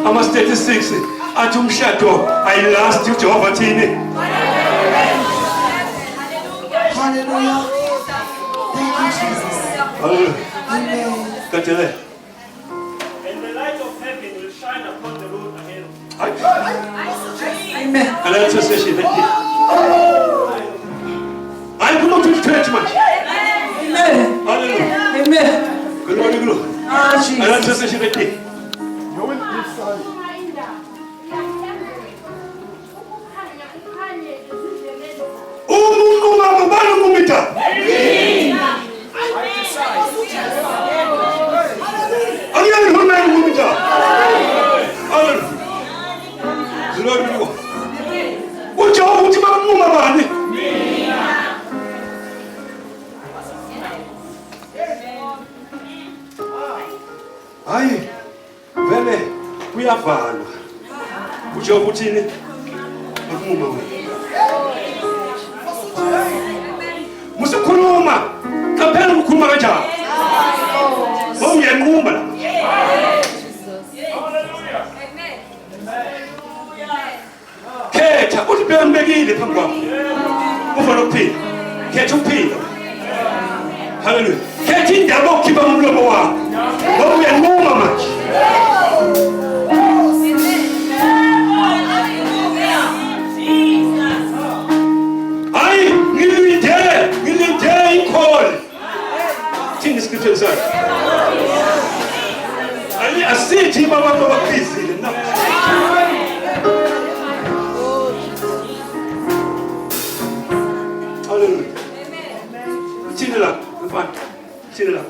I'm 36. Atum shadow. I last you Jehovah Tini. Hallelujah. Thank you, Jesus. Hallelujah. Amen. And the light of heaven will shine upon the road ahead of you. Amen. And that's a session. I go to church much. Amen. Hallelujah. Amen. Glory. Ah, And Jesus. that's a session. Umuntu mama bani kumita. Ayani hona kumita. Hallelujah. Glory. Ucha uti mama bani. Ai, vele kuyavalwa. Ucha ukuthini? Ukhuluma wena. Musikhuluma. Kaphela ukukhuluma kanjani? Uyanquma la. Khetha uthi bengibekile phambi kwakho. Ufuna ukuphila. Khetha ukuphila. Hallelujah. Khetha indaba okhipha umlomo wakho. Ngoba uyanquma manje. Hayi, ngilinde ikholi. Thini scripture sakhe? Ali asithi baba baphizile na. Hallelujah. Thini la, mfana. Thini la.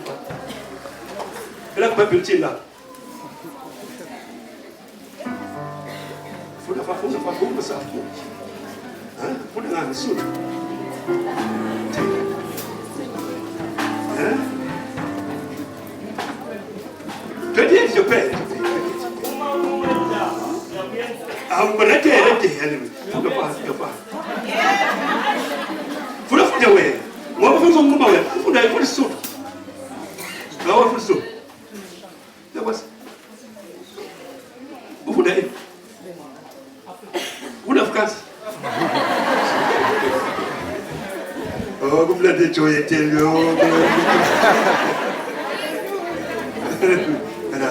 Ela kuBhayibheli thini la. Funda safu. Funda ngani suthi. Pedi je pedi. Ambalete ele. Funda pa. Funda we. Ngoba ufuna ukunquma wena. Funda ifundi suthi. Ngawa futhi suthi. Yabona. Ufunda ini? Unafikazi? Oh, kumlande joy etelyo. Ana,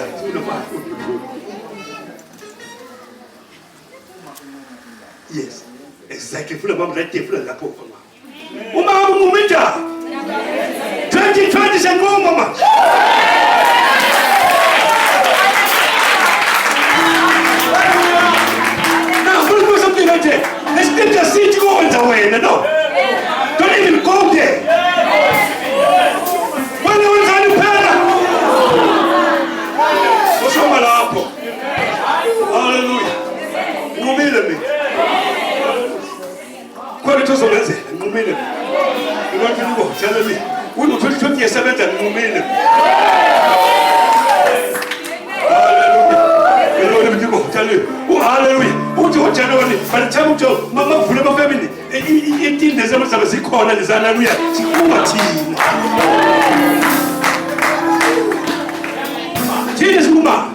yes, exactly. Fula mama rete fula la popa. Uma mumita. 2020 sengo mama. Let's get the seat going away, no? Don't even go there. When you want to pay, what's wrong with Apple? Hallelujah. Lotho uzongenzela ngiqumile. Lotho libo tshela mina. Uthi 2020 yesebenza ngiqumile. Hallelujah. Uthi uJanuary by the time uthi makuvula ama family 18 December sabe sikhona lezi hallelujah. Sikhuma thina. Thina sikhuma.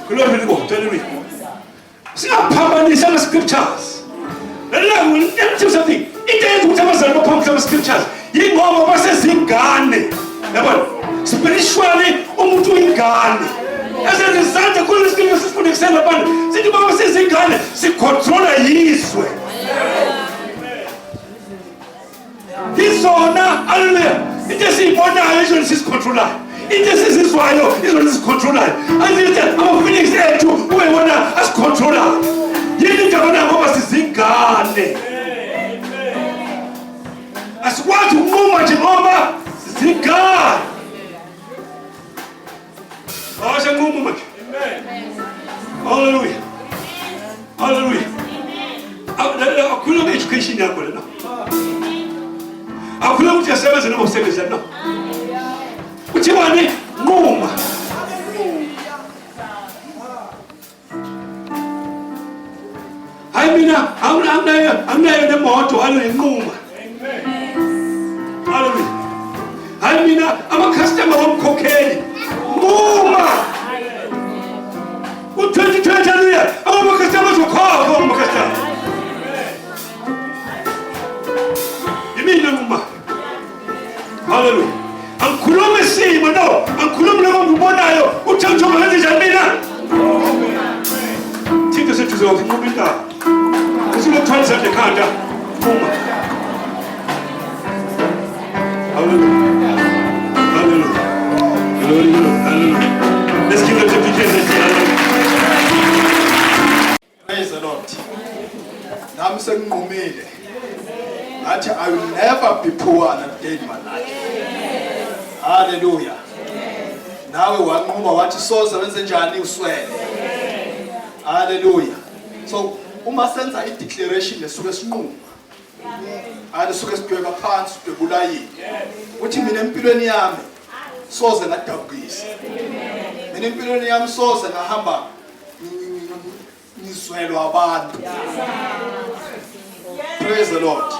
Glory to God. Hallelujah. Singaphambanisa ama scriptures. La will tell something. Into eyenza abazali baphambanisa ama scriptures. Yingoba basezingane. Yabona? Spiritually umuntu uyingane. As a kulo isikhathi sifuna kusela abantu sithi baba sezingane sicontrola yizwe izona hallelujah into esiyibonayo izona sisicontrolayo into esizizwayo izona sisicontrolayo azithi ama-feelings ethu ubebona asicontrolayo yini into abona ngoba sizingane asikwazi ukunquma nje ngoba sizingane Amen. Hallelujah. Hallelujah. Akhuluma education yakho lena. Akhuluma ukuthi yasebenza noma usebenza no. Uthi wani nquma. Hayi mina anginayo nemoto aloyinquma. Hallelujah. Hayi mina ama-customer womkhokheli. Nquma. U-2020 hallelujah. Ama-customer azokhokha ama-customer. Yimina nquma. Hallelujah. Angikhuluma isimo no. Angikhuluma lokho ngibonayo. Uthi njengoba ngenze njani mina? Thixo sethu uzonquma indaba. Usulothwalisa ekhanda. Nquma. Hallelujah. Hallelujah. Glory, hallelujah. Let's give it to Jesus. Praise the Lord. Nami senginqumile. Ngathi I will never be poor another day in my life. Hallelujah. Nawe wanquma wathi soze wenze njani uswele. Hallelujah. So uma senza i-declaration lesuke sinquma. Suke sidweba phansi sidwebula yini. Uthi mina empilweni yami soze ngadabukisa. Mina empilweni yami soze ngahamba ngizwelwa abantu. Praise the Lord.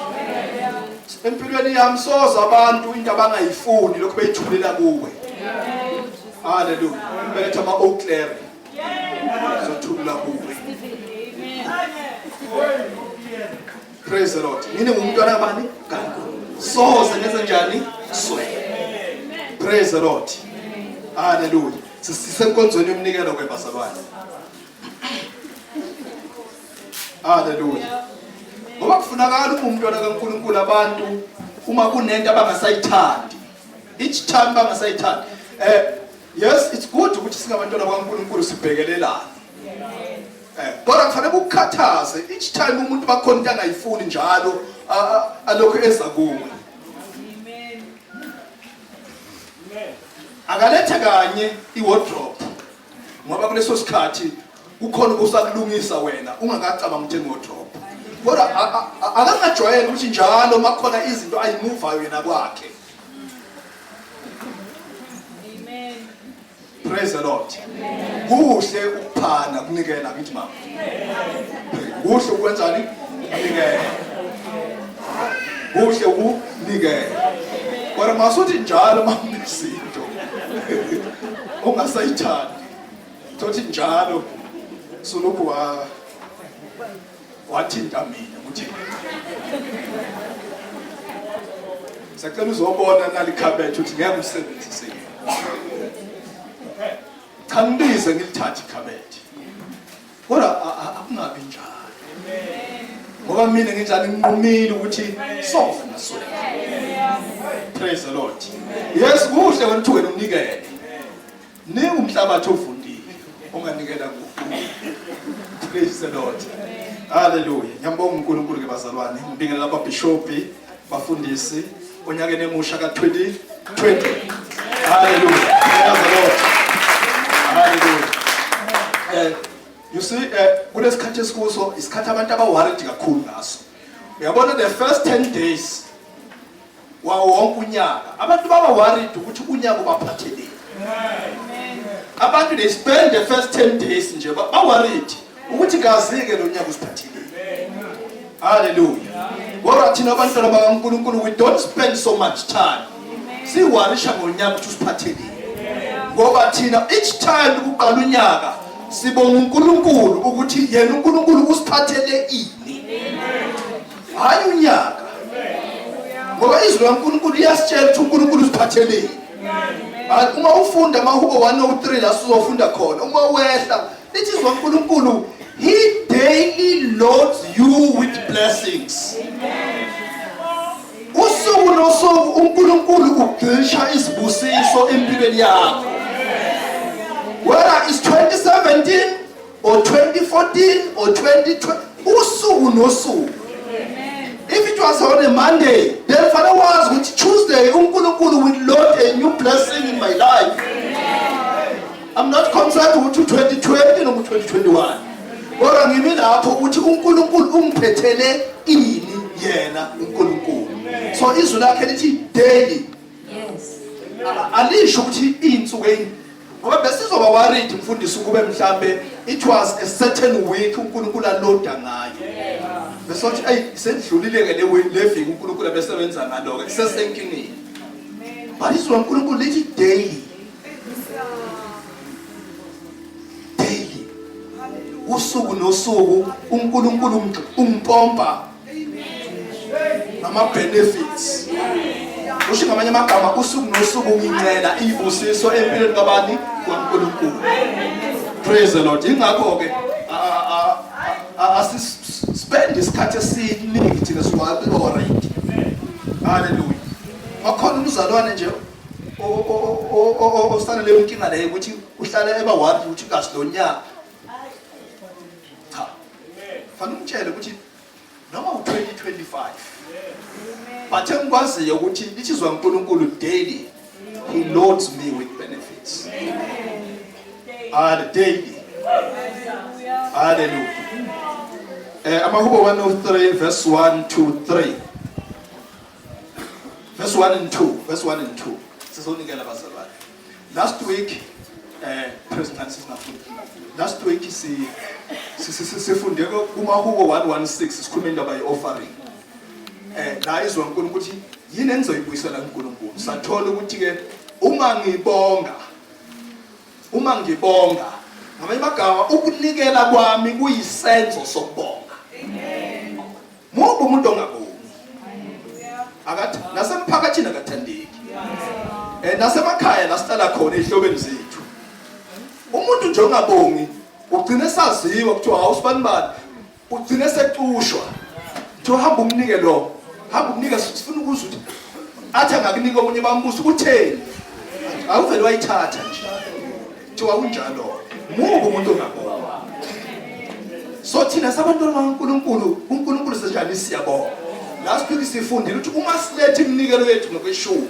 Empilweni yami soze abantu into abangayifuni lokho beyithulela kuwe. Hallelujah. Beletha ama-Oaklery. Sothula kuwe. Praise the Lord. Mina ngumntwana kabani? kaNkulunkulu. Soze ngenze njani? Swele. Praise the Lord. Hallelujah. Sisenkonzweni yomnikelo kwebazalwane. Hallelujah. Ngoba kufunakala umntwana kaNkulunkulu abantu uma kunento abangasayithandi. Each time bangasayithandi. Yes, it's good ukuthi singabantwana bakaNkulunkulu sibhekelelane. Kodwa kufanele ukukhathaze each time umuntu bakhona into angayifuni njalo alokho eza kuwe. Akalethe kanye iwardrobe ngoba kuleso sikhathi ukhona usakulungisa wena ungakacabanga ukuthi iwardrobe. Kodwa akangajwayele ukuthi njalo makhona izinto ayimuvayo yena kwakhe. Praise the Lord. Kuhle ukuphana kunikela kithi mama. Kuhle ukwenzani? Kunikela. Kuhle ukunikela. Kodwa masuthi njalo mamnisinto. Ungasayithandi. Thothi njalo solokhu wathinta mina ukuthi Sacela uzobona nalikhabethe ukuthi ngeke usebenzise. Kandize ngilithathe ikhabethe. Kodwa akungabi njalo. Ngoba mina nginjani nginqumile ukuthi sofa naswele. Praise the Lord. Yes, kuhle wena uthi wena unikele. Umhlabathi ovundile onganikela kuwo. Praise the Lord. Hallelujah. Ngiyabonga uNkulunkulu ke bazalwane. Ngibingelela ababishopi, bafundisi onyakeni emusha ka-2020. Hallelujah. Praise the Lord. Hallelujah. You see, kulesikhathi esikuso isikhathi abantu abaworried kakhulu ngaso. uyabona the first 10 days wawo wonke unyaka abantu baba worried ukuthi unyaka ubaphatheleni. Abantu they spend the first 10 days nje ba worried ukuthi kazike lo nyaka usiphatheleni. Hallelujah. Ngoba thina abantwana bakaNkulunkulu we don't spend so much time siwarisha ngonyaka ukuthi usiphatheleni. Ngoba thina each time kuqala unyaka sibonga uNkulunkulu ukuthi yena uNkulunkulu usiphathele ini. Hayi unyaka. Ngoba izwi laNkulunkulu liyasitshela ukuthi uNkulunkulu usiphatheleni. Uma ufunda amahubo 103 la sizofunda khona uma wehla lithi izwi laNkulunkulu he daily loads you with blessings. Usuku nosuku uNkulunkulu ugcisha isibusiso empilweni yakho. Whether it's 2017 or 2014 or 2020 usuku nosuku. If it was on a Monday, then Father was with Tuesday, uNkulunkulu will load a new blessing in my life. I'm not concerned with 2020 noma 2021. Kodwa ngimi lapho ukuthi uNkulunkulu ungiphethele ini yena uNkulunkulu. So izwi lakhe lithi daily. Yes. Alisho ukuthi insuku ngoba besizoba worried mfundisi ukube mhlambe it was a certain week uNkulunkulu aloada ngayo. Besothi ay sendlulile ke le viki uNkulunkulu besebenza ngalo ke sesenkingeni. But izwi uNkulunkulu lithi daily. Daily. Usuku nosuku uNkulunkulu umpompa nama benefits. Usho ngamanye amagama usuku nosuku ngincela ibusiso empilweni kabani kwaNkulunkulu. Praise the Lord. Ingakho ke spend isikhathi esiningi thina siwazi already. Hallelujah. Makhona umzalwane nje osana leyo inkinga leyo ukuthi uhlala ebawazi ukuthi kasilonyaka. Cha. Fanele umtshele ukuthi noma u2025 but engikwaziyo ukuthi lichizwa uNkulunkulu daily he loads me with benefits. Daily. Hallelujah. Amahubo 103 verse 1 to 3. Verse 1 and 2. Verse 1 and 2. Sizonikela bazalwane. Last week President last week sifunde kumahubo 116 sikhulume indaba ye-offering. La izwa uNkulunkulu ukuthi yini engizoyibuyisela uNkulunkulu. Sathola ukuthi ke uma ngibonga ngamanye amagama ukunikela kwami kuyisenzo sokubonga. Ngoba umuntu ongabongi akathi nasemphakathini akathandeki. Nasemakhaya la sihlala khona ehlobeni zethu. Umuntu nje ongabongi ugcina saziwa kuthiwa awusibani bani. Ugcina secushwa. Kuthiwa hamba umnike lo. Hamba umnika sifuna ukuzwa ukuthi athi angakunika omunye bambuza ukutheni. Awuvele wayithatha nje. Kuthiwa kunjalo. Ngoba umuntu ongabongi. So thina sabantu bakaNkulunkulu uNkulunkulu senjani siyabonga. Last week sifundile ukuthi uma silethe iminikelo yethu ngokweshumi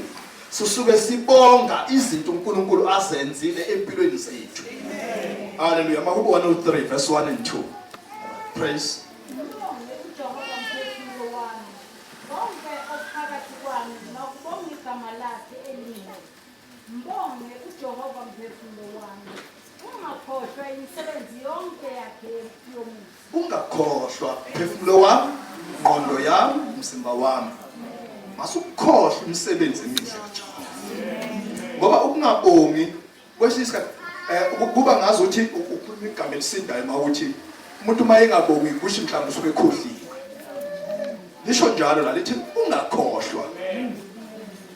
sisuke sibonga izinto uNkulunkulu azenzile empilweni zethu. Hallelujah. Mahubo 103 verse 1 and 2. Praise. Ungakhohlwa phefumulo wami, ngqondo yami, umzimba wami. Masukukhohlwa umsebenzi emihle nje. Ngoba ukungabongi kwesizwe kuba ngazuthi ukhuluma igama elisindayo mawuthi umuntu mayengabongi kusho mhlawumbe usuke ekhohliwe. Lisho njalo la lithi ungakhohlwa.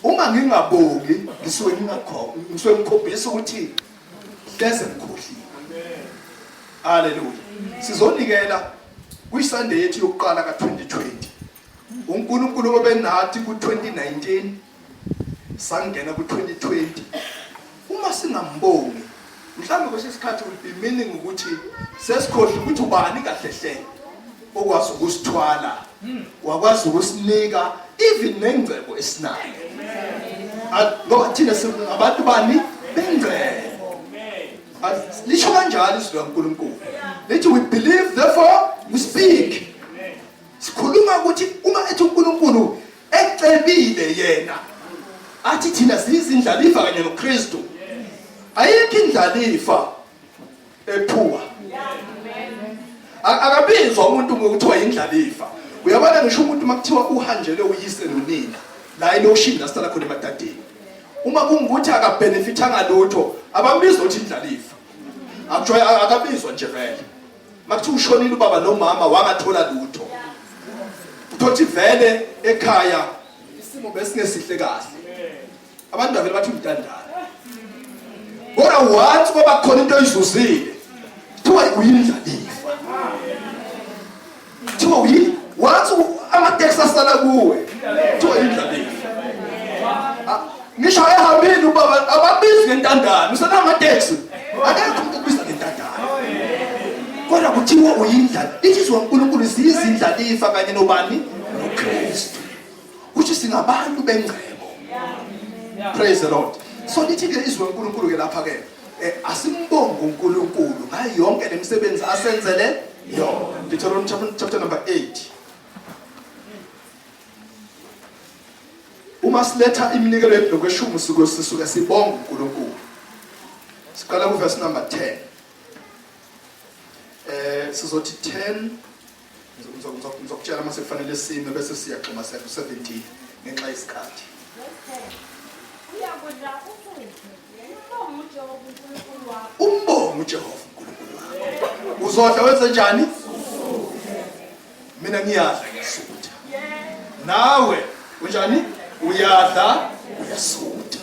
Uma ngingabongi ngisuke ngikhombisa ukuthi hleze ngikhohliwe. Hallelujah. Sizonikela kwiSunday yethu yokuqala ka2020. uNkulunkulu obenathi ku2019 sangena ku2020. Uma singambongi mhlawumbe kwesisikhathi will be meaning ukuthi sesikhohle ukuthi ubani kahle hle okwazi ukusithwala wakwazi ukusinika even nengcebo esinayo. Ngoba thina abantu bani bengcebo. Lisho kanjalo izwi laNkulunkulu. Lithi we believe therefore we speak. Sikhuluma ukuthi ucebile yena athi thina siyizindlalifa kanye noKristu ayikho indlalifa ephuwa akabizwa umuntu ngokuthiwa indlalifa uyabona ngisho umuntu makuthiwa uhanjelwe uyise nonina la eloshini la sitala khona emadadeni uma kungukuthi akabenefitanga lutho abambiza ukuthi indlalifa akabizwa nje vele makuthiwa ushonile ubaba nomama wangathola lutho uthi vele ekhaya isimo besingesihle kahle abantu bavele bathi umntandana kodwa once ngoba khona into oyizuzile kuthiwa uyindlalifa kuthiwa once amateksi asala kuwe kuthiwa uyindlalifa ngisho ehambile ubaba ababizi ngentandane usana amateksi akekho umuntu obiza ngentandane kodwa kuthiwa uyindlalifa izizwe uNkulunkulu ziyizindlalifa kanye nobani noKristu ukuthi singabantu bengcebo. Praise the Lord. So lithi ke izwe uNkulunkulu ke lapha ke asimbonge uNkulunkulu ngayo yonke lemisebenzi asenzele yona. Deuteronomy chapter number 8. Uma siletha iminikelo yokweshumi sisuke sibonga uNkulunkulu. Siqala ku verse number 10. Sizothi 10 ngizokutshela mase kufanele sime bese siyaqhuma 17 ngenxa yesikhathi. Umbongo uJehova uNkulunkulu wakho. Uzodla wenze njani? Mina ngiyadla ngiyasutha. Nawe unjani? Uyadla uyasutha.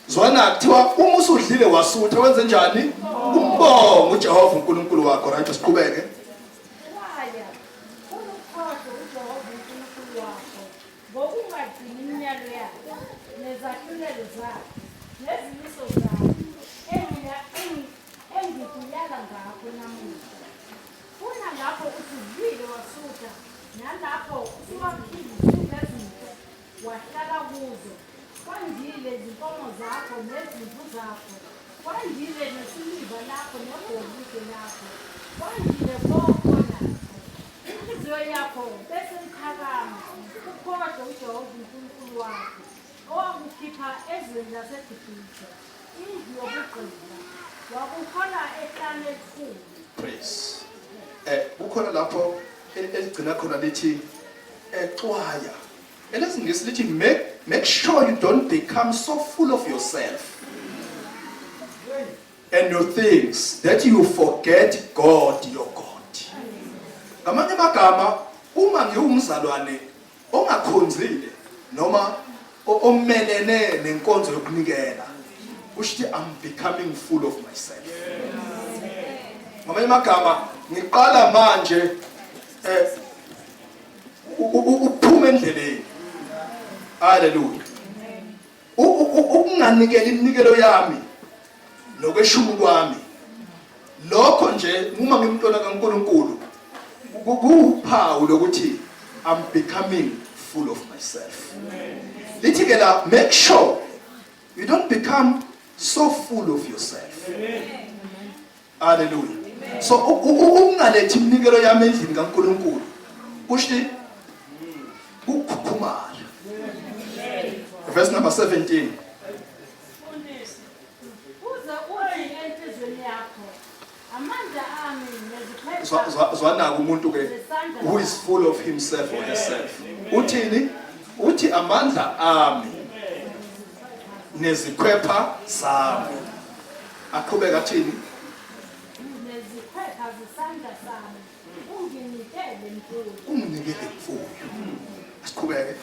Zwana kuthiwa uma usudlile wasutha wenze njani? Umbongo uJehova uNkulunkulu wakho. Right, siqhubeke. Praise. Ukhona lapho eligcina khona lithi exwaya. Elesingisi lithi make sure you don't become so full of yourself and your things that you forget God your God. Ngamanye amagama uma ngiwumzalwane ongakhonzile noma omelene nenkonzo yokunikela ushithi I'm becoming full of myself. Ngamanye amagama ngiqala manje ukuphuma endleleni. Hallelujah. Ukunganikela iminikelo yami nokweshumi kwami lokho nje uma ngimntwana kaNkulunkulu kuphawu lokuthi I'm becoming full of myself. Lithi ke la make sure you don't become so full of yourself. Hallelujah. So ungalethi iminikelo yami endlini kaNkulunkulu kusho ukukhukhumala. Verse number 17. Zwana umuntu ke who is full of himself or herself. Uthini? Uthi amandla ami nezikhwepha zami. Aqhubeka athini? Unginikele imfuyo. Asiqhubeke.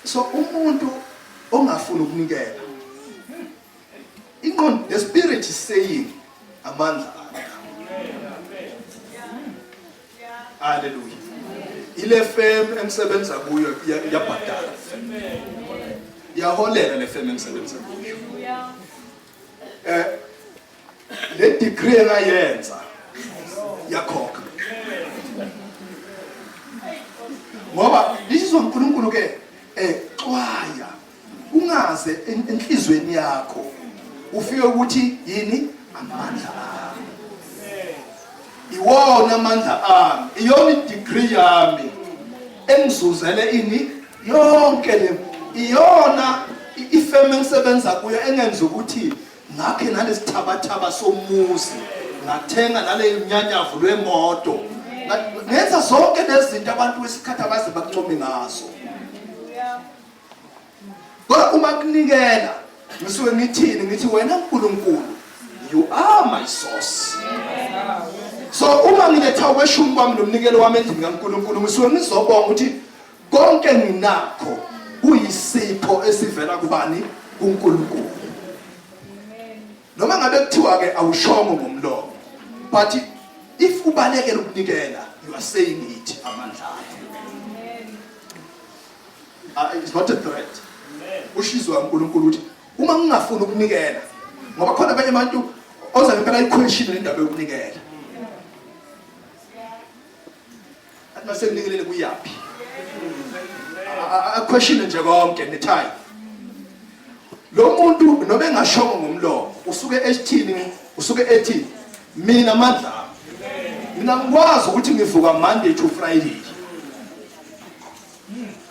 So umuntu ongafuna ukunikela inqondo the spirit is saying amandla. Hallelujah. Ile firm emsebenza kuyo yabhadala. Yaholela le firm emsebenza kuyo. Le degree ngayenza yakhokha. Ngoba lisizwe uNkulunkulu ke xwaya ungaze enhlizweni yakho ufike ukuthi yini amandla ami iwona amandla ami iyona degree yami engizuzele ini yonke le iyona ifeme engisebenza kuyo engenza ukuthi ngakhe nalesithabathaba somuzi ngathenga nale mnyanyavu lwemoto ngenza zonke lezi zinto abantu wesikhathi abaze bakuncome ngazo kodwa uma kunikela ngisuke ngithini ngithi wena uNkulunkulu you are my source so uma ngiletha kweshumi kwami nomnikelo wami endlini kaNkulunkulu ngisuke ngizobonga ukuthi konke nginakho kuyisipho esivela kubani kuNkulunkulu noma ngabe kuthiwa ke awushongo ngomlomo but if ubalekela ukunikela you are saying it amandla it's not a threat ushizwe kaNkulunkulu ukuthi uma ngingafuni ukunikela ngoba khona abanye abantu oza ngempela iquestion indaba yokunikela athi mase nginikelele kuyapi a question nje konke netime lo muntu nobe engashongo ngomlomo usuke ethi mina amandla mina ngikwazi ukuthi ngivuka Monday to Friday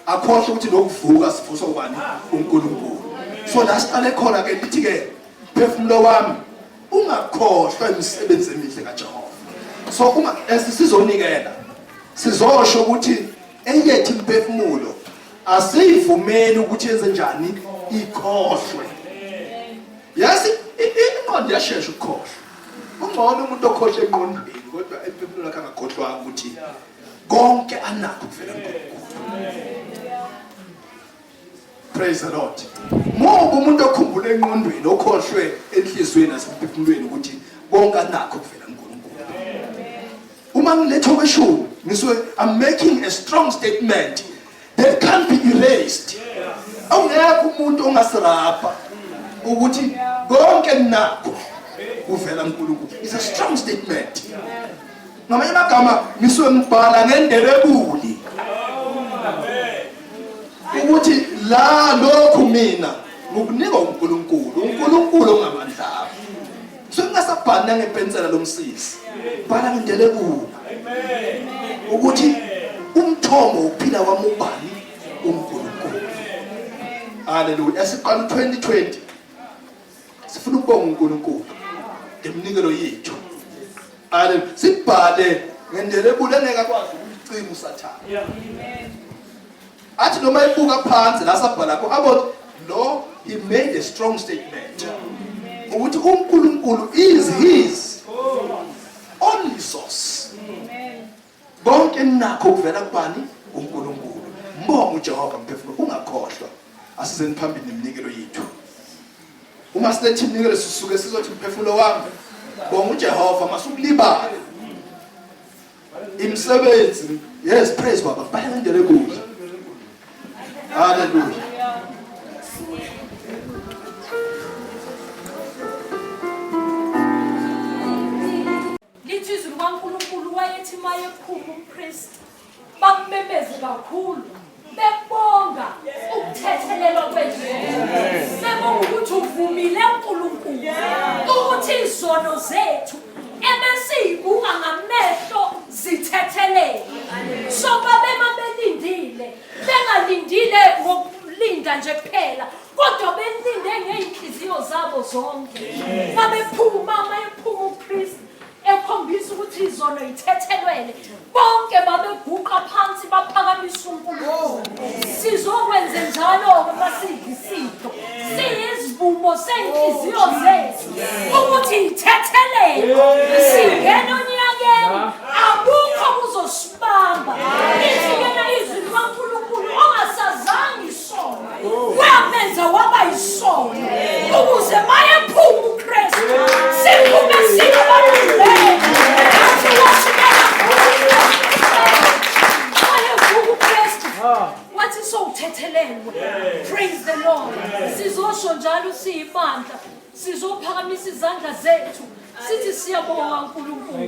akhohle ukuthi lokuvuka sivuswa ubani uNkulunkulu so la siqale khona ke lithi ke phefumulo wami ungakhohlwa imisebenzi emihle kaJehova so uma esizonikela sizosho ukuthi eyethi imphefumulo asiyivumeli ukuthi yenze njani ikhohlwe yasi ingqondo yashesha ukukhohlwa ungcono umuntu okhohlwe engqondweni kodwa imphefumulo yakhe angakhohlwa ukuthi konke anakho kuvela kuNkulunkulu praise the Lord ngoba umuntu okhumbula engqondweni okhohlwe enhlizweni nasemphefumulweni ukuthi konke anakho kuvela kuNkulunkulu uma ngiletha kweshumi ngisuke I'm making a strong statement that can't be erased awungekho umuntu ongasirapha ukuthi konke nakho kuvela kuNkulunkulu it's a strong statement ngamanye amagama ngisuke ngibhala ngendelebuli ukuthi la lokhu mina ngokunika uNkulunkulu ongamandla so ngingasabhala ngepensela lomsisi bhala ngendelebuli ukuthi umthomo uphila wami ubani uNkulunkulu haleluya esiqala 2020 sifuna ukubonga uNkulunkulu ngemnikelo yethu haleluya sibhale ngendelebuli engeke akwazi ukucima usathana athi noma ibuka phansi la sabhala ko about no he made a strong statement ukuthi uNkulunkulu is his only source konke nakho kuvela kubani uNkulunkulu mbonga uJehova mphefumulo ungakhohlwa asizeni phambili neminikelo yethu uma silethi iminikelo sisuke sizothi mphefumulo wami bonga uJehova masukulibala imsebenzi yes praise baba bhala indlelaekuhle hallelujah Lithizwe likaNkulunkulu wayethi mayephuma umpriest bamemeze kakhulu bebonga ukuthethelelwa kwezono bebonga ukuthi uvumile uNkulunkulu ukuthi izono zethu ebesiyibuka ngamehlo zithethelele so babelindile bengalindile ngokulinda nje kuphela kodwa belinde ngeenhliziyo zabo zonke babephuma mayephuma umpriest ekhombisa ukuthi izono ithethelwele bonke babeguqa phansi baphakamisa uNkulunkulu sizokwenza njalo masiyisipho siyizivumo senhliziyo zethu ukuthi ithethelele singena onyakeni akukho kuzosibamba ithikena izwi likaNkulunkulu ongasazange isono wamenza waba yisono ukuze mayephuma uKristu siphume singabaluleki wathi sowuthethelelwe praise the Lord sizosho njalo siyibandla sizophakamisa izandla zethu sithi siyabonga uNkulunkulu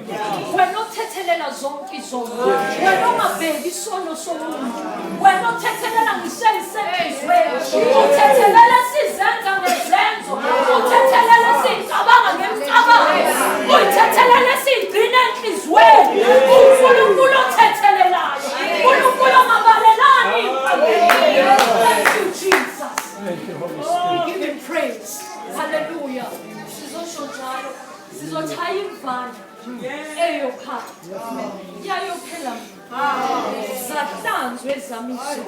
wena othethelela zonke izono wena ongabheki isono somuntu wena othethelela ngisho isenhlizweni uthethelela sizenza ngezenzo uthethelela sicabanga ngemicabango uthethelela sigcina enhlizweni uNkulunkulu othethelelayo uNkulunkulu ongabalelani. Thank you Jesus. Oh, give him praise. Hallelujah. Sizochaya imvana eyokhala yayophela zahlanzwe ezamiso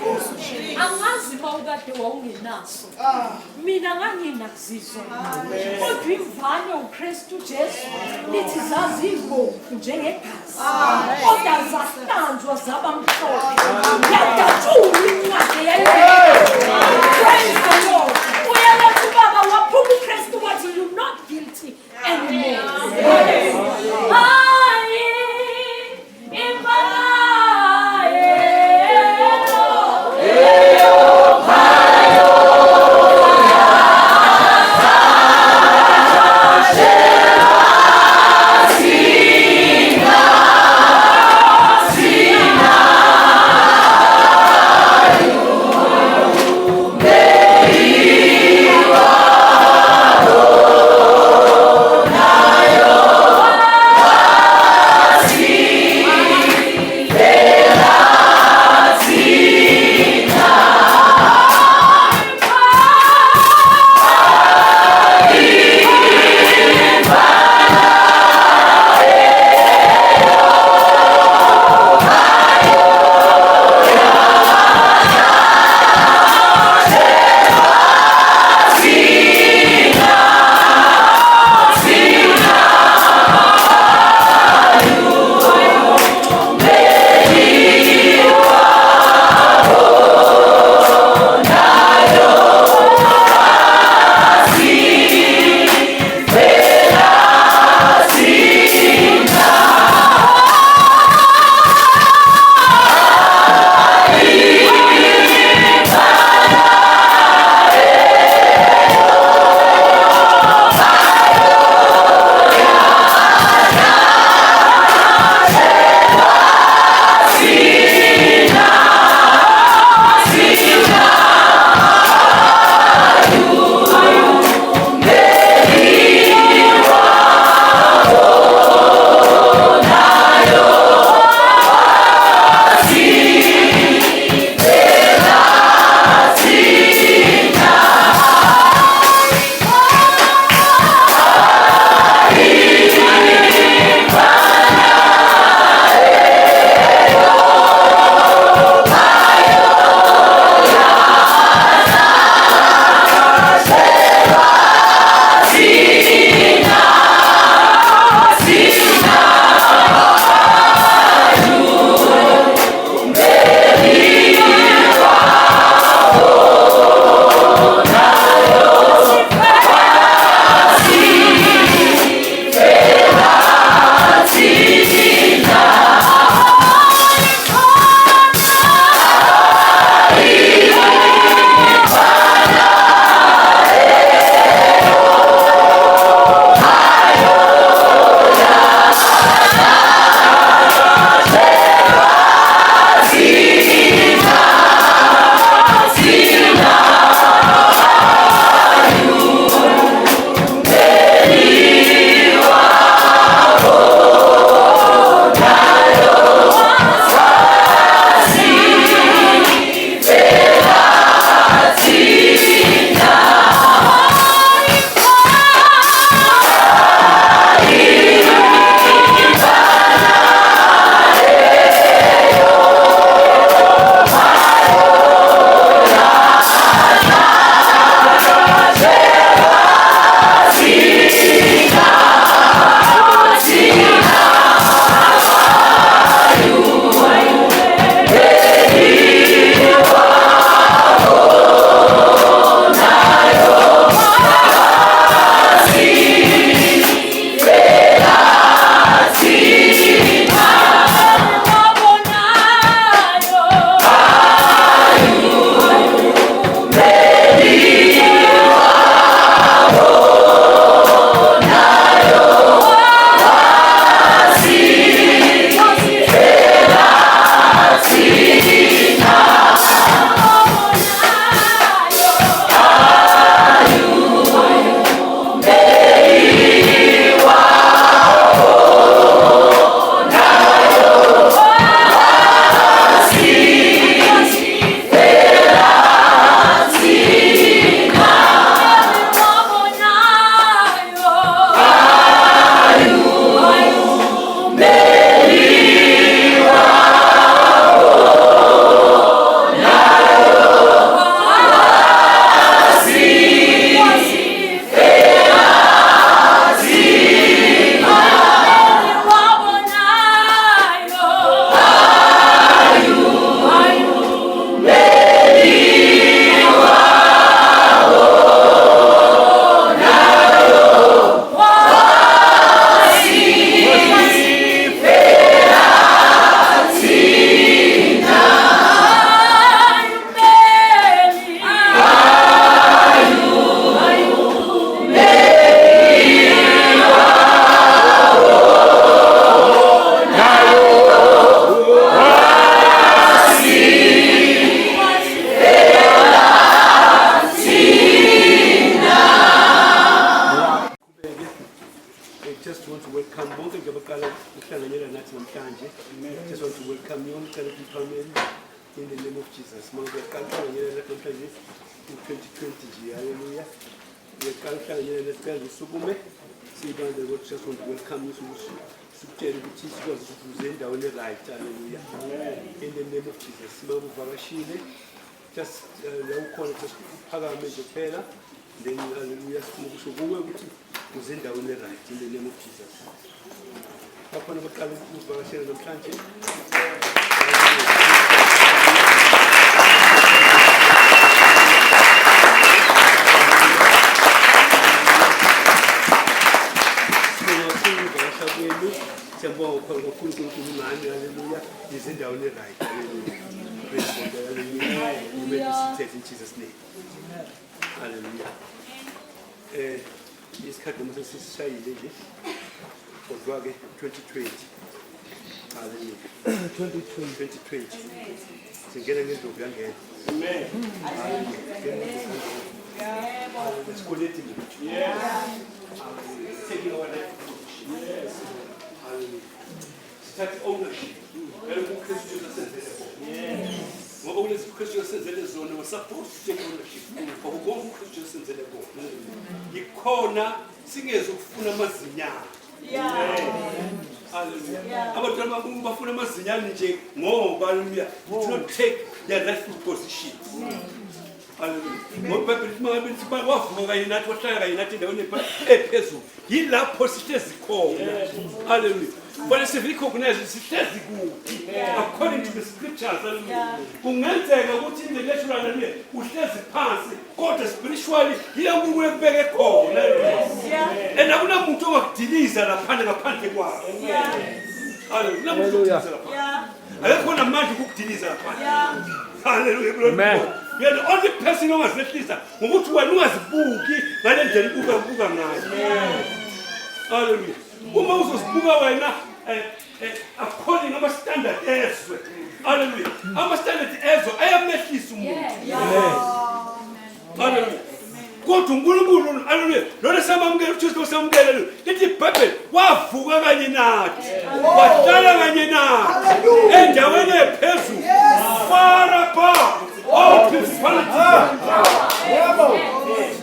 angazi mawukade wawungenaso mina nganginazizo kodwa imvana uKristu Jesu lithi zazibomvu njengegazi kodwa zahlanzwa zaba mhlophe yadatshula incwadi yayiphelele. Praise the Lord. Uyaletha ubaba waphuma uKristu wathi you're not guilty anymore. I ukuhlanganyela nathi namhlanje. Just want to welcome you Mkaleki family in the name of Jesus. Mawuqala ukuhlanganyela nathi namhlanje in 2020 nje. Hallelujah. Uqala ukuhlanganyela nathi kanti usukume. Sibande ukuthi just want to welcome you ukuthi sikutshela ukuthi sikwazi ukuze endaweni right. Hallelujah. In the name of Jesus. Mawuvakashile just la ukhona just uphakame nje kuphela. Then hallelujah sikusho kuwe ukuthi uze endaweni right in the name of Jesus. Bakhona baqala ukuvakashela namhlanje. Siyabonga kakhulu ngani hallelujah izindaweni right hallelujah. Praise God hallelujah. You may be seated in Jesus name. Hallelujah. Isikhathi mase sisishayile nje. Kodwa ke 2020. Hallelujah. 2020. Singena ngendlovu yangena. Amen. Let's connect him. Yes. Taking our life. Yes. Hallelujah. Start ownership. Yes. Ngoba kulezi Christian senzele zona we supposed to take ownership. Ngoba Christian senzele bona. Ikhona singezo kufuna amazinyana. Hallelujah. Abantwana bafuna amazinyana nje ngoba hallelujah. Do not take their rightful position. Hallelujah. Ngoba Bible ithi bawavuka kanye nathi wahlala kanye nathi endaweni ephezulu. Yila position ezikhona. Hallelujah. But it's recognize sihlezi kuphi according to the scriptures. Kungenzeka ukuthi in the natural hallelujah uhlezi phansi kodwa spiritually yila uNkulunkulu ekubeke khona. And akunamuntu ongakudiliza lapha ngaphandle kwakho. Hallelujah. Akekho namandla ukukudiliza lapha. Hallelujah. Amen. You are the only person ongazehlisa ngokuthi wena ungazibuki ngale ndlela ubuka ngayo. Hallelujah. Uma uzosibuka wena according to standard ezwe. Hallelujah. Ama standard ezwe ayamehlisa umuntu. Hallelujah. Kodwa uNkulunkulu hallelujah. Lona samamukela uJesu samukela lo. Lithi iBhayibheli wavuka kanye nathi. Wahlala kanye nathi. Endaweni ephezulu. Far above all principalities.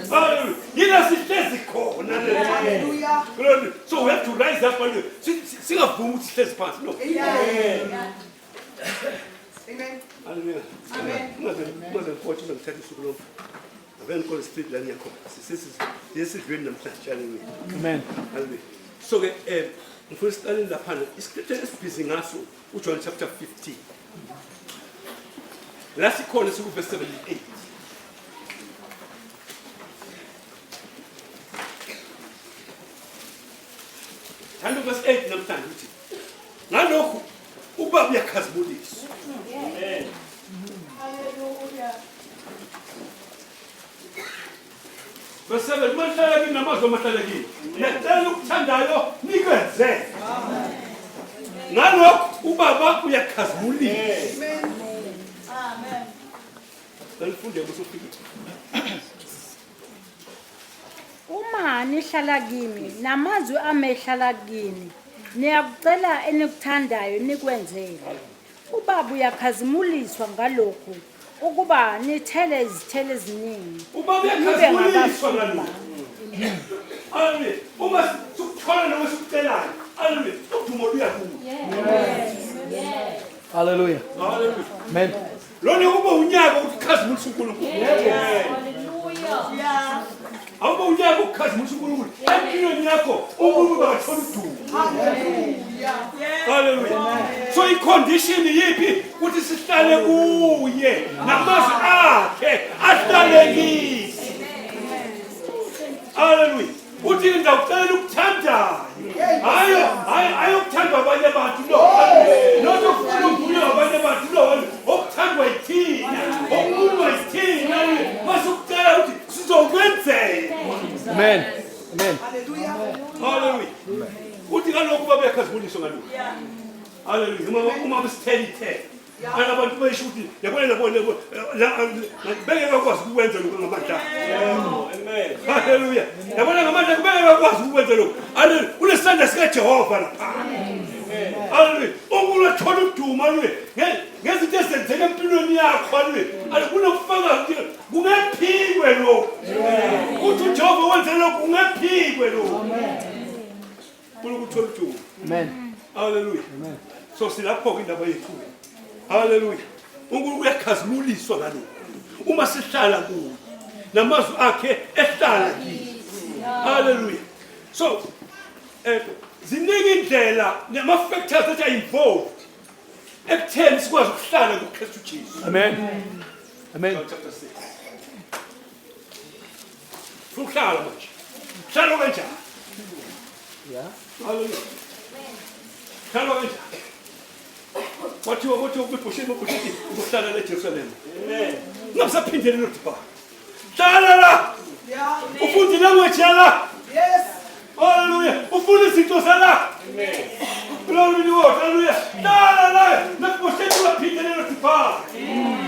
Hallelujah. Yila sihlezi khona. Hallelujah. So we have to rise up and singavumi ukuthi sihlezi phansi. No. Amen. Amen. Hallelujah. Amen. Mother fortune ngithatha usuku lo. Aven call street la yakho. Sisizweni namhlanje. Hallelujah. Amen. Hallelujah. So ke ngifuna siqale lapha iscripture esibhizi ngaso uJohn chapter 15. La sikhona siku verse 78. Hando verse 8 namhlanje uthi ngalokho ubaba uyakhazimulisa. Amen. Hallelujah. Verse 7 mahlala kini namazwi mahlala kini. Necela ukuthandayo nikwenze. Amen. Ngalokho ubaba uyakhazimulisa. Amen. Amen. Ngalifunde kusufika. Uma nihlala kimi namazwi amehlala kini niyakucela enikuthandayo nikwenzele. Ubaba uyakhazimuliswa ngalokho ukuba nithele izithelo eziningi. Ubaba uyakhazimuliswa ngalokho. Amen. Uma sukuthola noma sikucelayo. Amen. Udumo luyakuba. Yes. Hallelujah. Hallelujah. Amen. Lona kuba unyaka ukukhazimulisa uNkulunkulu. Hallelujah. Yeah. Awuba unyaka ukukhazimulisa uNkulunkulu. Empilweni yakho uNkulunkulu akathola udumo. Hallelujah. Hallelujah. So icondition yipi ukuthi sihlale kuye namazwi akhe ahlale kithi. Hallelujah. Uthi ngizawucela ukuthandayo. Hayo ukuthandwa abanye abantu no. Not ukufuna ukubuya abanye abantu no. Okuthandwa yithina. Okukhuluma yithina. Masukucela ukuthi sizokwenzela. Amen. Amen. Hallelujah. Uthi ngalokho babe yakhazimuliswa ngalokho. Hallelujah. Uma besithela abantu bayisho ukuthi yabona beke bakwazi ukwenza lokho ngamandla. Haleluya. Yabona ngamandla beke bakwazi ukwenza lokho. Haleluya. Kunesandla sika Jehova lapha. Haleluya. Unkulunkulu athola uduma haleluya. Ngezinto ezenzeka empilweni yakho haleluya. Kunokufaka kungephikwe lokho. Uthi uJehova wenze lokho kungephikwe lokho. Ukuthola uduma. Amen. Haleluya. Amen. So silapho indaba yethu. Haleluya. uNkulunkulu uyakhazimuliswa ngalokho. Uma sihlala kuwo namazwi akhe ehlala kithi. Haleluya. So ziningi indlela nama-factors that are involved ekutheni sikwazi ukuhlala kuKristu Jesu. Amen. Amen. John chapter 6. Ukuhlala manje. Hlala kanjani? Yeah. Haleluya. Hlala kanjani? Wathiwa kwibhusheni ukuthi ukuhlala eJerusalem. Amen. Ungasaphindeli lodwa. Hlala la. Ufunde language yala. Yes. Hallelujah. Ufunde izinto zala. Amen. Glory to God. Hallelujah. Hlala la. Nakubhusheni ungaphindeli lodwa. Amen.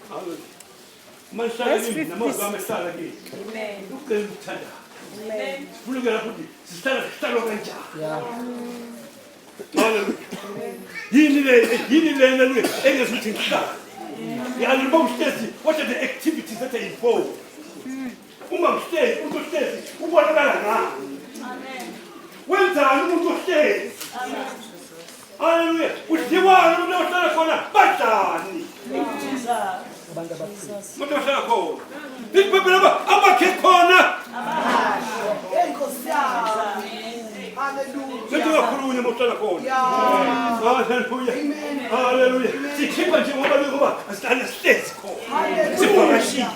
Hallelujah. Manhlala namazwi amehlala kithi. Amen. Ucela ukuthanda. Amen. Sifuna ukuthi sihlala kanjani. Yeah. Hallelujah. Yini lena le engezuthi ngihlala. Yani bawuhlezi what are the activities that are involved? Uma ngihlezi uhlezi ubonakala ngani? Amen. Wenzani umuntu ohlezi? Amen. Hallelujah. Udliwani umuntu ohlala khona badlani. Umuntu ohlala khona. Ibhayibheli abakhe khona. Hallelujah. Mohlala khona. Hallelujah. Hallelujah. Sikhipha nje ngoba asihlale sihlezi khona. Sivakashile.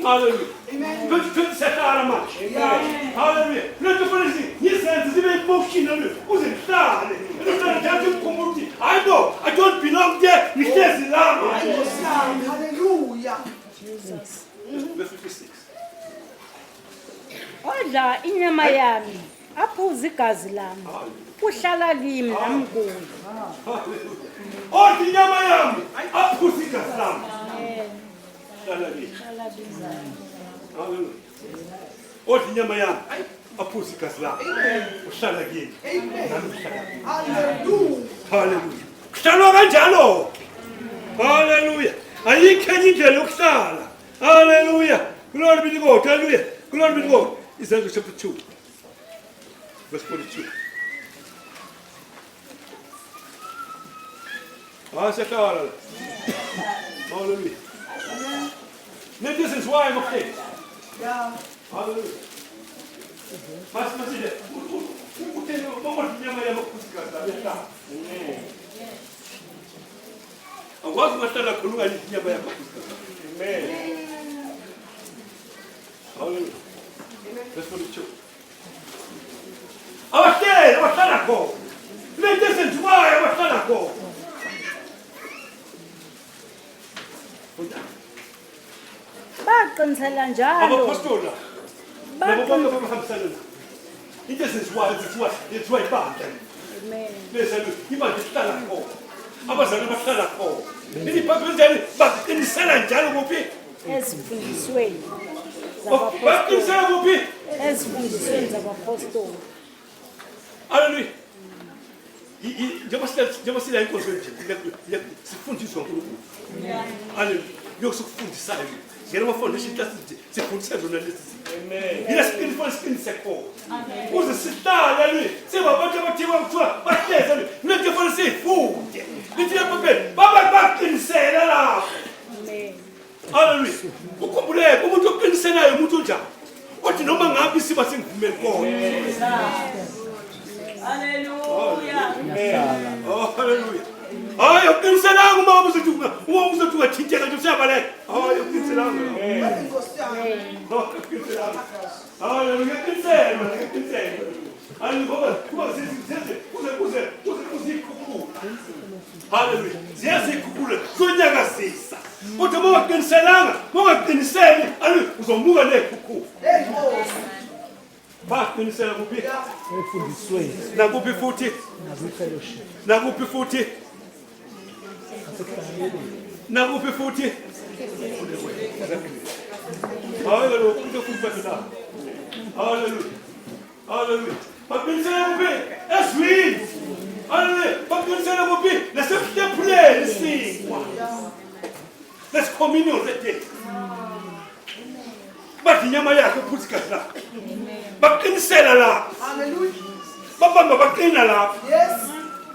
Hallelujah. Amen. Setara manje. Hallelujah. Let's do this. Yes, zibe emotional uze ngihlale. Uhlale nje umkhumbuthi. I don't belong there. Ngihlezi lapha. Hallelujah. Jesus. Verse 56. Odla inyama yami aphuza igazi lami uhlala kimi nami kuye. Odla inyama yami aphuza igazi lami. Amen. Hlala kimi. Hlala kimi. Hallelujah. Odla inyama yami aphuza igazi lami. Uhlala kimi. Nami uhlala kimi. Hallelujah. Hallelujah. Kuhlalwa kanjalo. Hallelujah. Ayikho enye indlela yokuhlala. Hallelujah. Glory be to God. Hallelujah. Glory be to God. Isaiah chapter 2. Verse 42. Hallelujah. Now this is why I'm okay. Yeah. Hallelujah. Mas ele vamos minha mãe música. Agora vamos estar na coluna ali minha mãe música. Amen. Hallelujah. Let's put it to. Abastarako. Let this is why abastarako. Baqinisela njalo. Abapostola. This is why it's why bad. Amen. Listen, imanje sihlala khona. Abazali bahlala khona. Ibhayibheli njalo baqinisela njalo kuphi? Ezifundisweni Baqinisela kuphi? ezifundisweni zabapostoli. Hallelujah. Njengoba sila inkonzo nje sifundiswa uNkulunkulu. Hallelujah. Yokusifundisayo. Ngena ama-foundation classes sifundisa zona lezi. Amen. Yila siqinisise khona. Amen. Uze sihlale hallelujah. Sebabantu abathiwa kuthiwa bahleze hallelujah. Nento efanele siyifunde. Lithi eBhayibhelini baqinisela lapho. Amen. Hallelujah. Ukhumbuleke umuntu oqiniselayo umuntu njani? Othi noma ngabe isiba singivumeli khona. Hallelujah. Amen. Oh hallelujah. Hayi uqiniselanga uma uzothi ungathinteka nje usiyabaleka. Hayi uqiniselanga. Amen. Hallelujah. Uqinisele. Hallelujah. Hallelujah. Ziyazikhukhula zonyakazisa. Kodwa uma ungaqiniselanga, uma ungaqiniseli, hallelujah, uzomuka nekhukhula. baqinisela kuphi Efundisweni nakuphi futhi nakwifellowship. nakuphi futhi nakuphi futhi haleluya into futhi bathina haleluya haleluya baqinisela kuphi eswini haleluya baqinisela kuphi nasekuhlephuleni sinkwa let's communion that day bathi inyama yakhe phuthi igazi lakho baqinisela lapho Hallelujah. babamba baqina lapho Yes.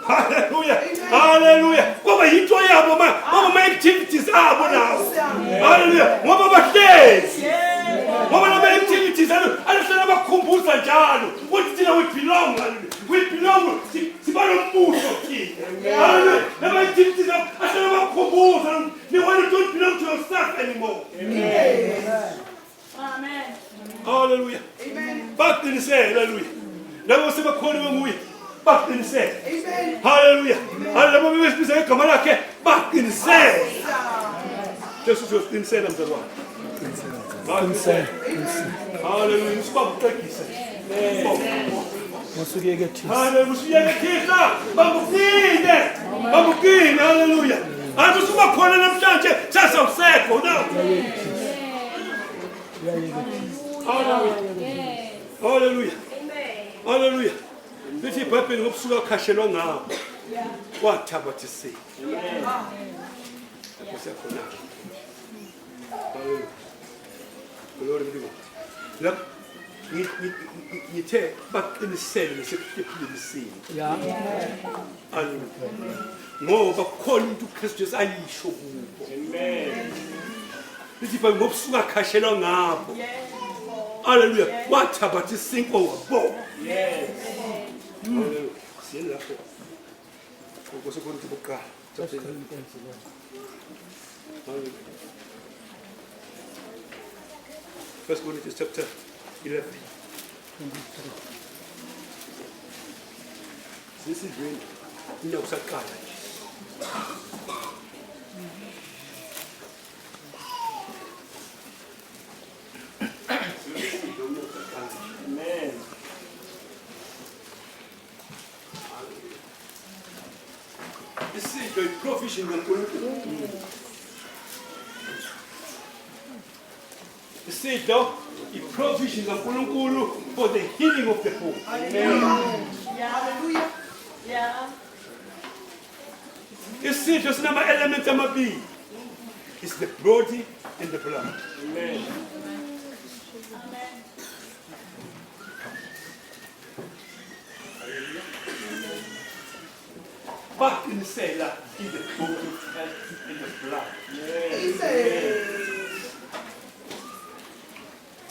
haleluya haleluya kuba yinto yabo ma-activities abo nawo haleluya ngoba bahlezi ngoba lama-activities alihlala bakukhumbuza njalo ukuthi thina we belong haleluya we belong siba nombuso thina haleluya lama-activities ahlala bakukhumbuza when you don't belong to yourself anymore Amen. haleluya Amen. baqinisele haleluya labo sebakhoniwe nguye baqinisele Amen. haleluya labo bebesibiza igama lakhe baqinisele Jesu uyoqinisela mzalwane baqinisele haleluya usibaba uqedise Masukeke thina. haleluya usiyeke thina bamukine haleluya antu suba khona namhlanje sasawusekho no haleluya haleluya lithi ibhayibheli ngobusuku akhashelwa ngabo wathabathisa kusekhona haleluya glory be to God ngithe baqinisele nasekuhlephuleni isinto Yeah. haleluya ngoba kukhona into uKristu Jesu ayisho kubo lithi ibhayibheli ngobusuku akhashelwa ngabo haleluya wathabatha isinkwa wabo haleluya siyeni lapho ukusekhona bokuqala haleluya First Corinthians chapter 11 sisidlweni inyakusaqala nje Amen. Isidlo i-provision kaNkulunkulu. Isidlo i-provision kaNkulunkulu for the healing of the poor. Hallelujah. Yeah. Isidlo sinama-elements amabili. It's the body and the blood. Amen. Baqinisela in the body and in the blood.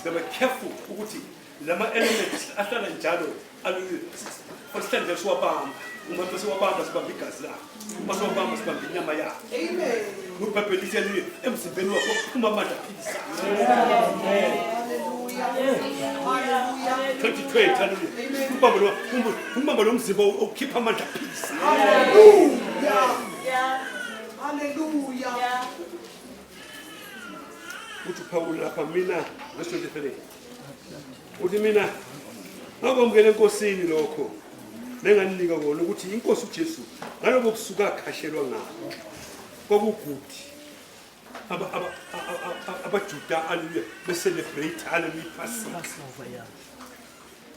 They were careful ukuthi lama elements ahlala njalo alustande siwabamba uma siwabamba sibamba igazi lakho uma siwabamba sibamba inyama yakho Amen. ngibhayibheli lithi emzimbeni wakho uphuma amandla aphilisa Hallelujah. 2020 haleluya umbamba lo mzimba ukhipha amandla aphilisa Hallelujah. Yeah. Hallelujah. Yeah. uthi uPaul lapha mina verse 23 uthi mina ngakwamukela enkosini lokho nenganinika kona ukuthi inkosi uJesu ngalobo busuku akhashelwa ngabo kokugudi abajuda haleluya be-celebrate haleluya iPasika Passover, yeah.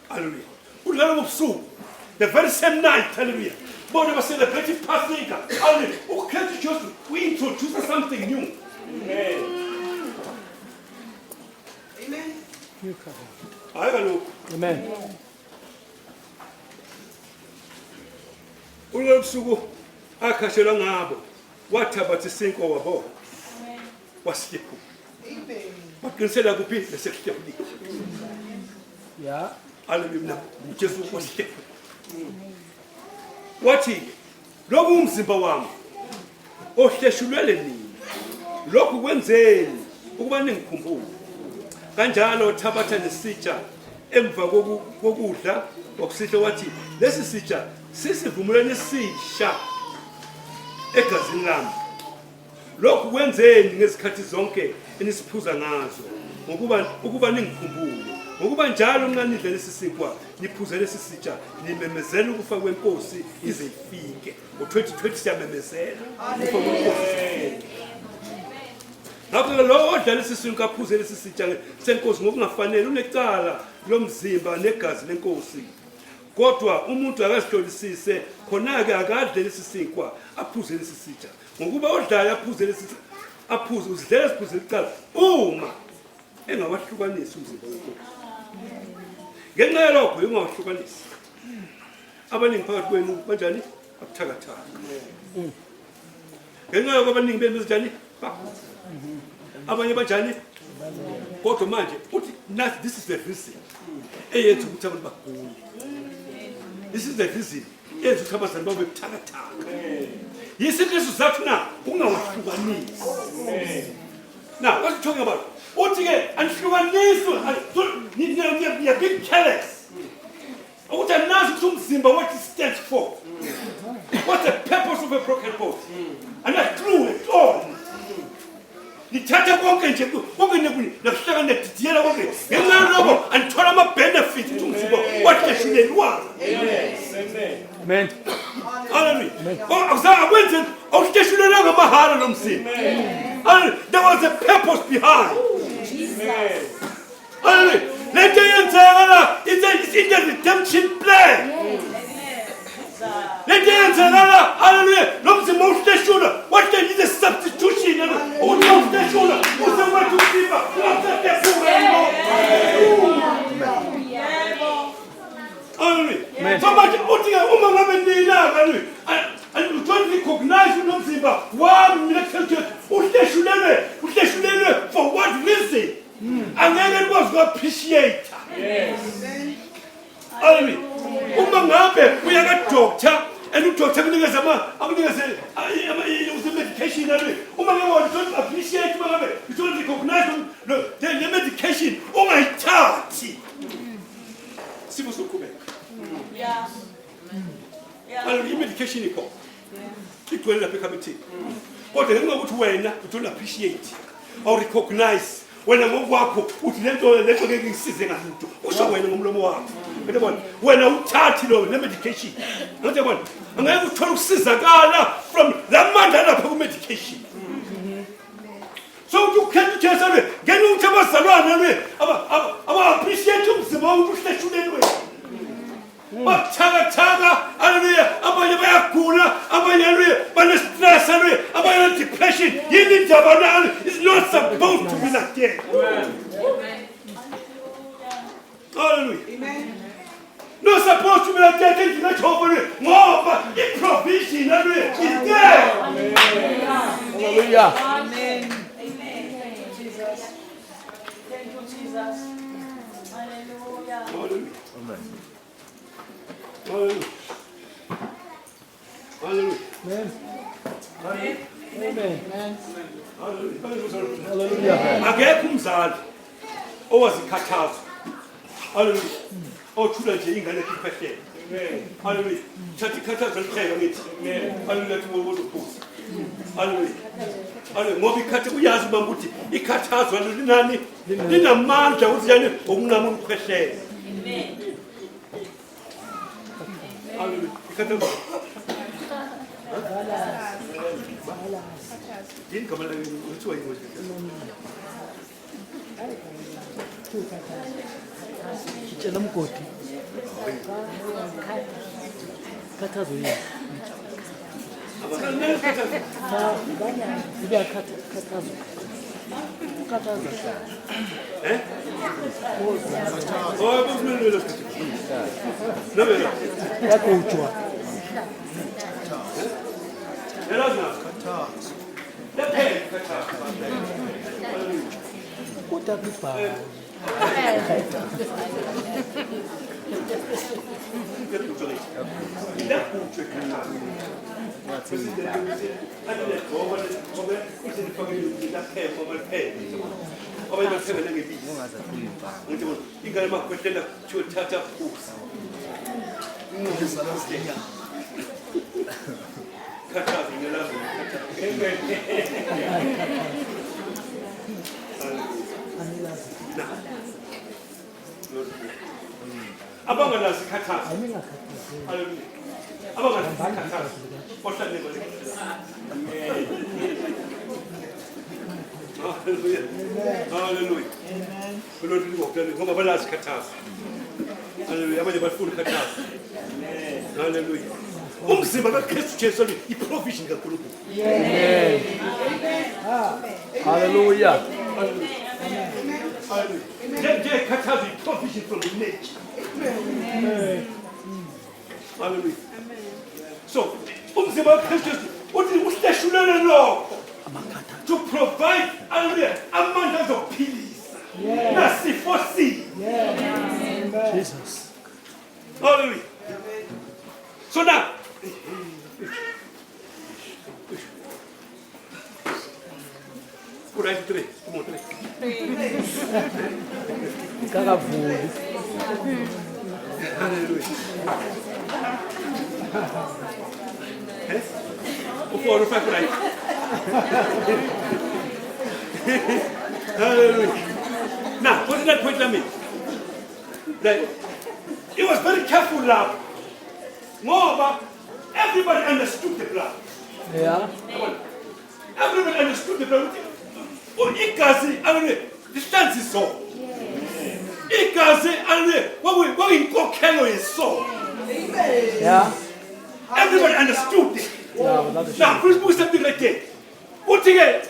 haleluya uthi ngalobo busuku the very same night haleluya bona ba-celebrate iPasika haleluya uKristu Jesu we-introduce something new amen Amen. New covenant. hayi kaloku Amen. ulelo busuku akhashelwa ngabo wathabatha isinkwa wabo wasihlephu Amen. baqinisela kuphi nasekuhlephuleni Yeah. haleluya mina uJesu wasihlephu wathi lokhu umzimba wami ohleshulwele nini lokhu kwenzeni ukuba ningikhumbule kanjalo thabatha nesitsha emva kokudla wakusihle wathi lesi sitsha sisivumelwano esisha egazini lami lokhu kwenzeni ngezikhathi zonke enisiphuza ngazo ukuba ningikhumbule ngokuba njalo nxa nidla lesi sinkwa niphuze lesi sitsha nimemezela ukufa kwenkosi ize ifike ngo-2020 siyamemezela ukufa kwenkosi ize ifike. ngakho-ke lo odla lesi sinkwa aphuze lesi sitsha senkosi ngokungafanele unecala lomzimba negazi lenkosi. Kodwa umuntu akazihlolisise khona-ke akadle lesi sinkwa aphuze lesi sitsha ngokuba odlayo aphuze lesi aphuze uzidlela siphuze licala uma engawahlukanisi umzimba wenkosi. Ngenxa yalokho ungawahlukanisi abaningi phakathi kwenu banjani abuthakathaka. Ngenxa yalokho abaningi benu banjani abanye banjani. Kodwa manje uthi this is the reason eyenza ukuthi abantu bagule. This is the reason eyenza ukuthi abazali babe buthakathaka. Yisiphi isizathu na ungawahlukanisi. Now what are you talking about? Uthi-ke anihlukaniswe you're being careless. Ukuthi anazi ukuthi umzimba what it stands for. What's the purpose of a broken bone? And I threw it all. Nithatha konke nje konke nakuhlangana nedidiyela konke ngenxa yalokho anithola ama-benefit ukuthi umzimba wahleshilelwanga. Amen. Hallelujah. Akwenze awuhleshulelanga amahhala lo mzimba. There was a purpose behind. Hallelujah. Lento yenzeka la it's in the redemption plan. Lento yenzeka la hallelujah. Lo mzimba uhleshula what there is a substitution. Uhleshula uzewethu umzimba hallelujah. So much uthi uma ngabe nilanga and you don't recognize unomzimba wami mina culture uhleshulelwe for what reason? Angeke nikwazi uku-appreciate. Hallelujah. Uma ngabe uya ka-doctor and udoctor akunikeze medication hallelujah. Uma ngabe you don't appreciate uma ngabe you don't recognize the medication ungayithathi simo sokuqhubeka. Hallelujah. I-medication ikho igcwele lapha ekhabethini kodwa ngenxa yokuthi wena you don't appreciate or recognize wena ngokwakho uthi lento ngeke ngisize ngalutho usho wena ngomlomo wakho yabona wena uthathi lo medication yabona angeke uthole ukusizakala from la mandla lapha ku medication. So you can't just say ngeke uthi abazalwana le aba appreciate umzimba uhleshulelwe bathakathaka hallelujah. Abanye bayagula abanye hallelujah bane-stress hallelujah abanye depression yini indaba nalo is not supposed to be like that. Hallelujah. Not supposed to be like that. Thank you much over it. Ngoba i-provision hallelujah is there. Hallelujah. Amen. Thank you, Jesus. Thank you, Jesus. Hallelujah. Hallelujah. Hallelujah. Hallelujah. Amen. Amen. Hallelujah. Hallelujah. Akekho umzali owazikhathaza. Hallelujah. Othula nje ingane ekhiphehlele. Hallelujah. Thatha ikhathazo lihleka ngithi. Hallelujah kuwozophuza. Hallelujah. Hallelujah. Ngoba ikhathe uyazi ubamba ukuthi ikhathazo linani linamandla ukuthi yani okunqama ukukhwehlele. Amen. Hallelujah. Ikhathazo. Yini kama la uthiwa yini manje? Kitshela umgodi. Khathazo yini? Ibe khathazo. Khathazo. Oh, buzimele lo sikhathi. Nabela. Yakutshwa. Yalazi na khathazo. Lephele khathazo. Kodwa kubhala. abanganazi khathaza Angingakhathazeki. haleluya abanganazi khathaza ohlale haleluya haleluya kulolu libophelele ngoba balazi khathaza haleluya abanye bafuna khathaza haleluya umzimba kaKristu Jesu iprovision kaNkulunkulu Hallelujah. Hallelujah. Khathaza iprovision from the nature. Hallelujah. So, umzimba kaKristu Jesu uthi uhleshulele lokho to provide hallelujah amandla azophilisa nasifo si. Jesus. Hallelujah. So now, Right, three. Come on, three. Kakavuli. Hallelujah. Yes? Four or five, right? Hallelujah. Now, what did that point mean? That he was very careful, love. Moreover, everybody understood the blood. Yeah. Everybody understood the blood. Igazi alwe distance is so. Igazi alwe what we inkokhelo is so. Yeah. Everybody understood it. Yeah, that is Now, please put something like that. What again?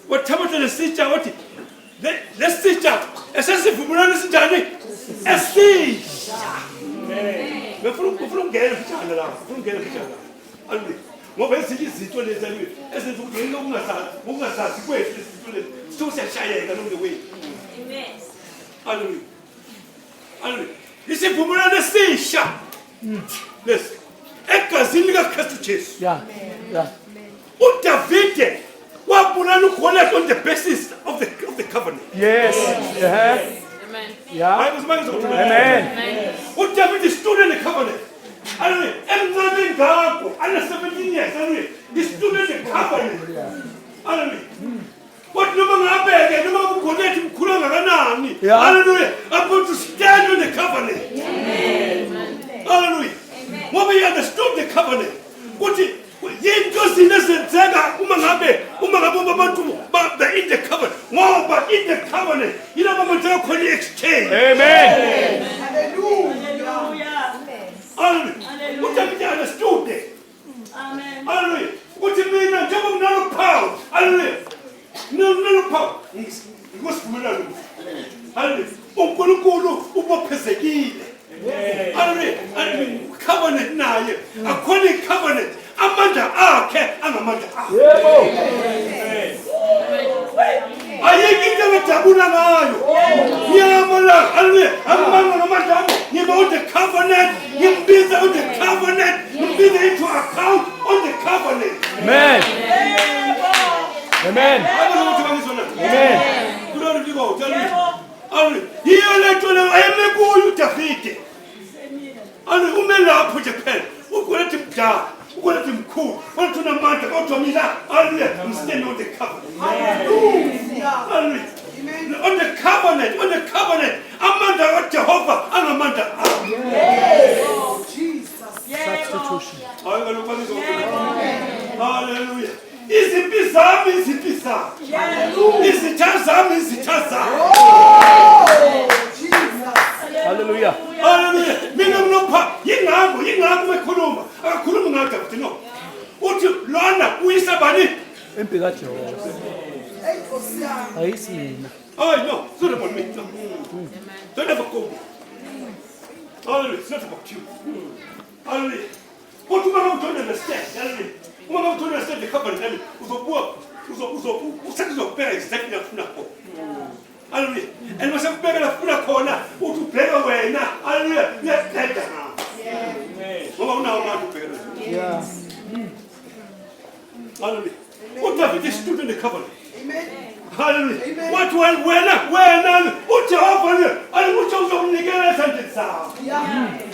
What Timothy the teacher? What? Let's teach out. Essentially, for Mulana Sijani, a sea. We're from Gale of China. From Gale of China. What was it? It's to the Zanu. As if we know Mungas, wait, so shy along the way. Hallelujah. Hallelujah. You see, for Mulana Sea, sharp. Listen. Ekaziliga Kristu Jesu. Yeah. Yeah. Udavide wabulala uGoliath on the basis of the covenant. Yes. Yeah. Yeah. Amen. Udavide stood in the covenant. Hallelujah. Emncane ngakho, under 17 years. Hallelujah. He stood in the covenant. Hallelujah. What noma ngabeke noma uGoliath mkhulu kangakanani. Hallelujah. I'm going to stand on the covenant. Amen. Hallelujah. When we understood the covenant, yinto zinezenzeka uma ngabe abantu in the covenant. Ngoba in the covenant, yilabo abantu khona exchange. Amen. Hallelujah. Hallelujah. Uthi understood it. Amen. Hallelujah. Uthi mina njengoba nginalo power. Hallelujah. Nginalo power. Ngosivumelana. Hallelujah. uNkulunkulu ubophezekile. Hallelujah. Covenant naye. Akhona covenant. Amandla akhe angamandla akhe. Yebo. Ayike into ebedabula ngayo. Ngiyabona. Hallelujah. Amanga namandla akhe. Ngiba on the covenant. Ngimbiza on the covenant. Ngimbiza into account on the covenant. Amen. Amen. Amen. Glory to God. Hallelujah. Hiyo leto le ayemekuyo Davide. Hallelujah. Umelapho nje phela. Ukhona timdala. Ukhona timkhulu. Wena tuna manje kodwa mina hallelujah. I'm standing on the covenant. Hallelujah. On the covenant, on the covenant. Amanda kaJehova angamanda akho. Substitution. Hallelujah. Izimpi zami izimpi zami. Izitha zami izitha zami. Hallelujah. Hallelujah. Mina ngilopha yingakho bekhuluma. Akakhulumi ngathi futhi no. Uthi lona uyisa bani? Impi kaJehova. Ayisi mina. Oh no, it's not about me. No. Don't ever go. Hallelujah. It's not about you. Hallelujah. What you don't understand? Hallelujah. You don't understand the covenant. Uzobheka exactly lapho. Hallelujah. And when somebody lapho khona, utubheka wena. Hallelujah. Ngiyadeda na. Ngoba unawo manje ubheka. Yeah. Hallelujah. uDavid stood in the covenant. Amen. Hallelujah. What wena uJehova le alimuthi uzomnikela esandleni sakho.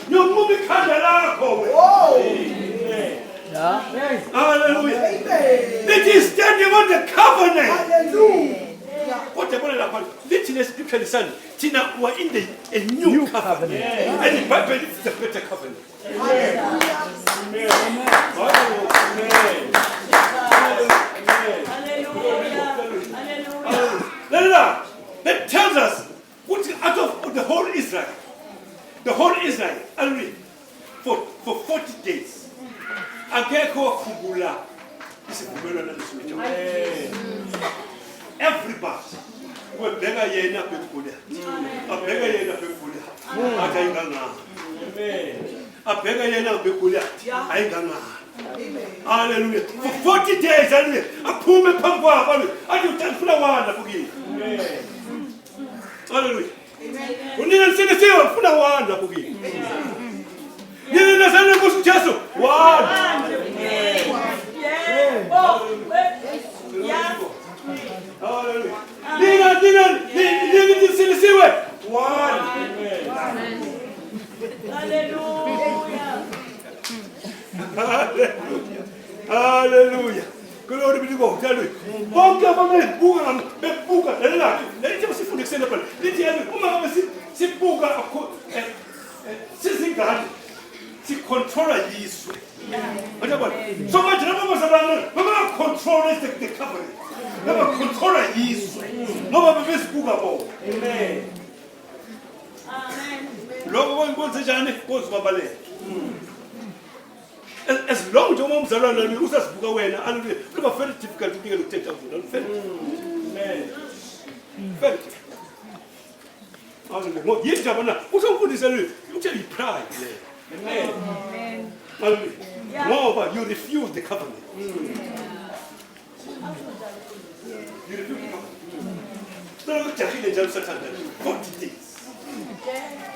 Noma ikhanda lakho wena. Yeah. Hallelujah. It is standing on the covenant. Hallelujah. Kodwa yabona lapha lithi le scripture lisani thina we are in a new covenant. And the Bible is a better covenant. Amen. That tells us what out of the whole Israel, for 40 days. Akekho wakhumbula isivumelwano leso. Everybody webheka yena beGoliath. Abheka yena beGoliath. Akayinganga. Amen. Abheka yena beGoliath. Ayinganga. Hallelujah. For 40 days, hallelujah. Aphume phambi kwabo. Athi uthanda wana kukini. Amen. Hallelujah. Unina sinisiwe ufuna wana kukini. Nini nasana kusu Jesu? Wana. Hallelujah. Nini sinisiwe wana. Hallelujah. Hallelujah. Glory be to God. Hallelujah. Bonke abantu bebuka la lethi sifunde kusena phela. Lithi uma ngabe sibuka sizingane si controller yiswe. Uyabona? So manje laba bazalwane baba control the covenant. Baba controller yiswe. Ngoba besibuka bo. Amen. Amen. Lokho kwenze njani kozibabaleka. As long as you're umzalwane nami usasibuka wena hallelujah kuba very difficult ukike lokuthetha kuzo amen very difficult hallelujah ngoba yini jabana usomfundisa lo uthi pride le amen hallelujah ngoba you refuse the covenant you refuse the covenant so ukujahile njalo sathanda 40 days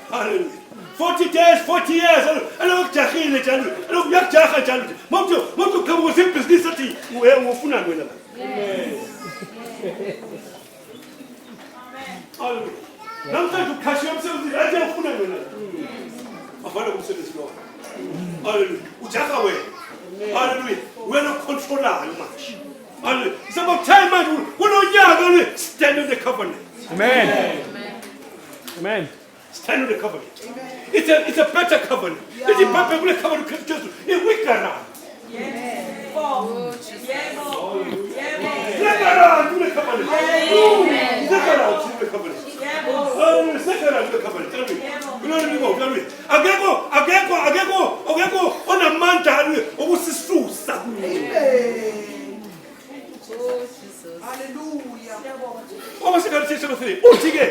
hallelujah 40 days, 40 years. Alo kujahile njalo. Alo kuyajaha njalo. Motho khabu business athi ufuna wena la. Amen. Hallelujah. Namhlanje ukhashiya umsebenzi athi ufuna wena. Afana kumsebenzi lo. Hallelujah. Ujaha wena. Hallelujah. Wena controller manje. Hallelujah. It's about time manje kunonyaka stand on the covenant. Amen. Amen. Stand on the covenant. It's a better covenant. It's a better covenant because Jesus is weaker now. Yes. Second round to the covenant. Second round to the covenant. Second round to the covenant. Tell me. Glory to God. Tell me. Ageko. On a man to obusisusa. Hallelujah. What was the conversation? Utige.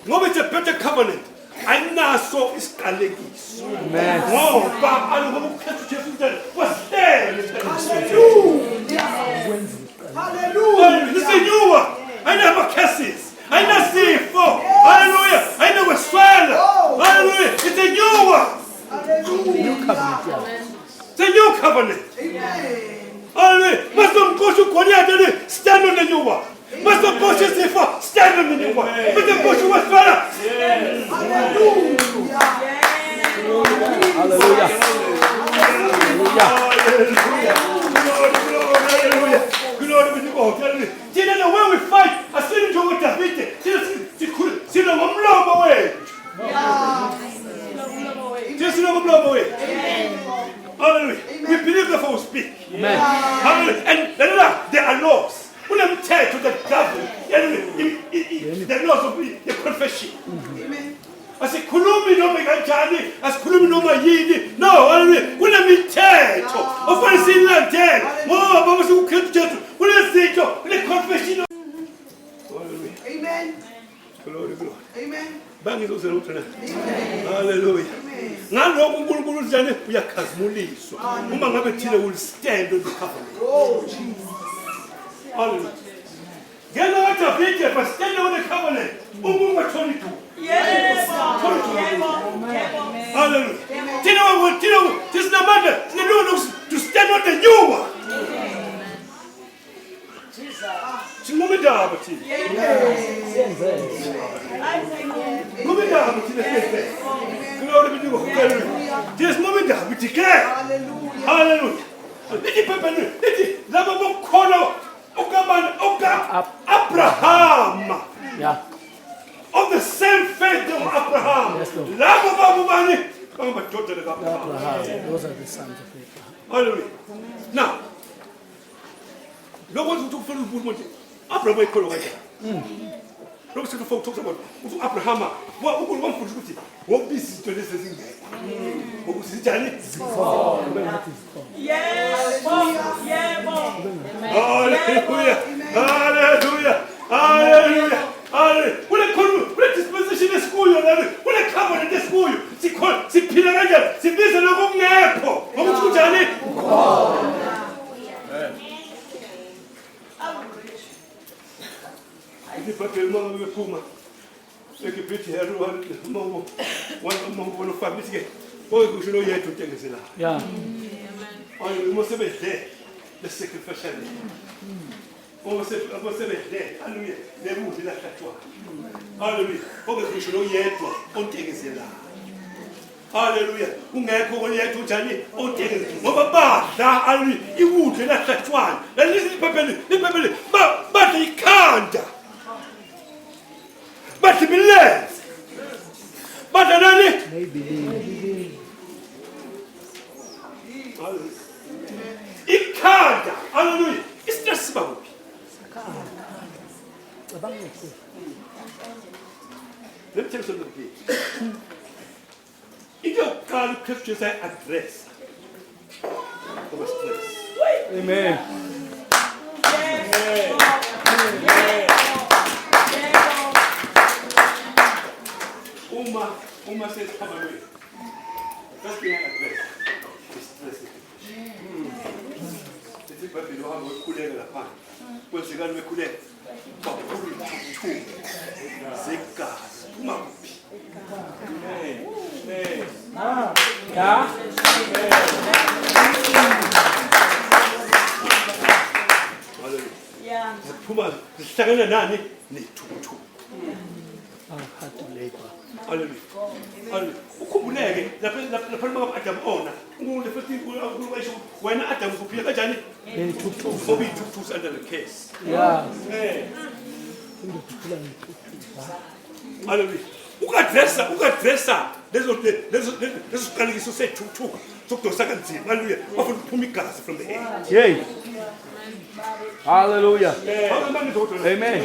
Ngoba it's a better covenant. Ayinaso isiqalekiso. Amen. Ngoba alokuba uKristu Jesu was there. Hallelujah. This is a new one. I never curses. I never sifo. Hallelujah. I never swallow. Hallelujah. It's a new one. It's a new covenant. Hallelujah. Must not go to Korea. Stand on the new one. Must not go to sifo. Stand on the new one. Must not go to what's better. Hallelujah. Glory to God. Hallelujah. When we fight, I see you to David. See the mumble away. Just no blow away. Hallelujah. We believe before we speak. Amen. Hallelujah. And there are laws. When I'm tied to the devil, the laws of the confession. As a Kulumi no Megajani, as Kulumi no Mayidi. No, hallelujah. When I'm tied of what is in that dead. Oh, Baba, who killed Jesus. When I say the confession. Hallelujah. Amen. Glory, glory. Amen. Bang is also not. Hallelujah. Nalo uNkulunkulu njani uyakhazimulisa uma ngabe thina will stand on the covenant. Oh, Jesus. Hallelujah. Get out of it, but stand on the covenant. Umuma 22. Yes. Hallelujah. Tino, this is the matter. The Lord to stand on the new one. Simumidabati. Glory be to God. This moment we declare. Hallelujah. Let the people let the love of God Abraham. Yeah. Of the same faith of Abraham. Yes, Lord. Labo babubani bangamadoda kaAbraham. Abraham. Those are the sons of Abraham. Hallelujah. Now, lokho ukuthi kufanele ubuze ukuthi Abraham wayekholwa kanjani. Lokho sikufuna ukuthokoza bona ukuthi Abraham uNkulunkulu wamfundisa ukuthi wokubiza izinto lezi ezingekho. Ukuthi sinjani? Yebo. Yebo. Hallelujah. Hallelujah. Hallelujah. Hallelujah. Kule dispensation esikuyo la, kule covenant esikuyo. Siphila kanjani? Sibiza lokungekho. Ngokuthi kunjani? Ibhayibheli uma bephuma eGibhithe uma ubona ufaka ke okusho lo yedwa utengisela. Yeah. Uma sebedle the sacrificial. Uma sebedle hallelujah lemuthi lahlathwa. Hallelujah. Okusho lo yedwa ontengisela. Hallelujah. Ungekho oyedwa njani ontengisela. Ngoba badla hallelujah iwudle lahlathwana. Lelisi ibhayibheli badla ikhanda. But believe. But nani? Maybe. Ikhanda. Hallelujah. Istress bakuphi? Let me tell you something. If you call Christian say address. Over stress. Amen. Uma says come away. First thing I address is stress. This is what we know how we cool la pan. When we go cool bakuru tu. Zekas. Uma kupi. Yeah. Yeah. Puma sihlangana nani nethuthuthu. Hard to labor. Hallelujah. Ukhumbuleke lapha Adam ona. Umuntu futhi uNkulunkulu wayesho wena Adam uzophila kanjani? Ngoba ithuthusa under the case. Yeah. Hallelujah. Ukadressa lezo siqalekiso sethuthu sokudosa kanzima. Hallelujah. Bafuna ukuphuma igazi from the head. Yay. Hallelujah. Amen.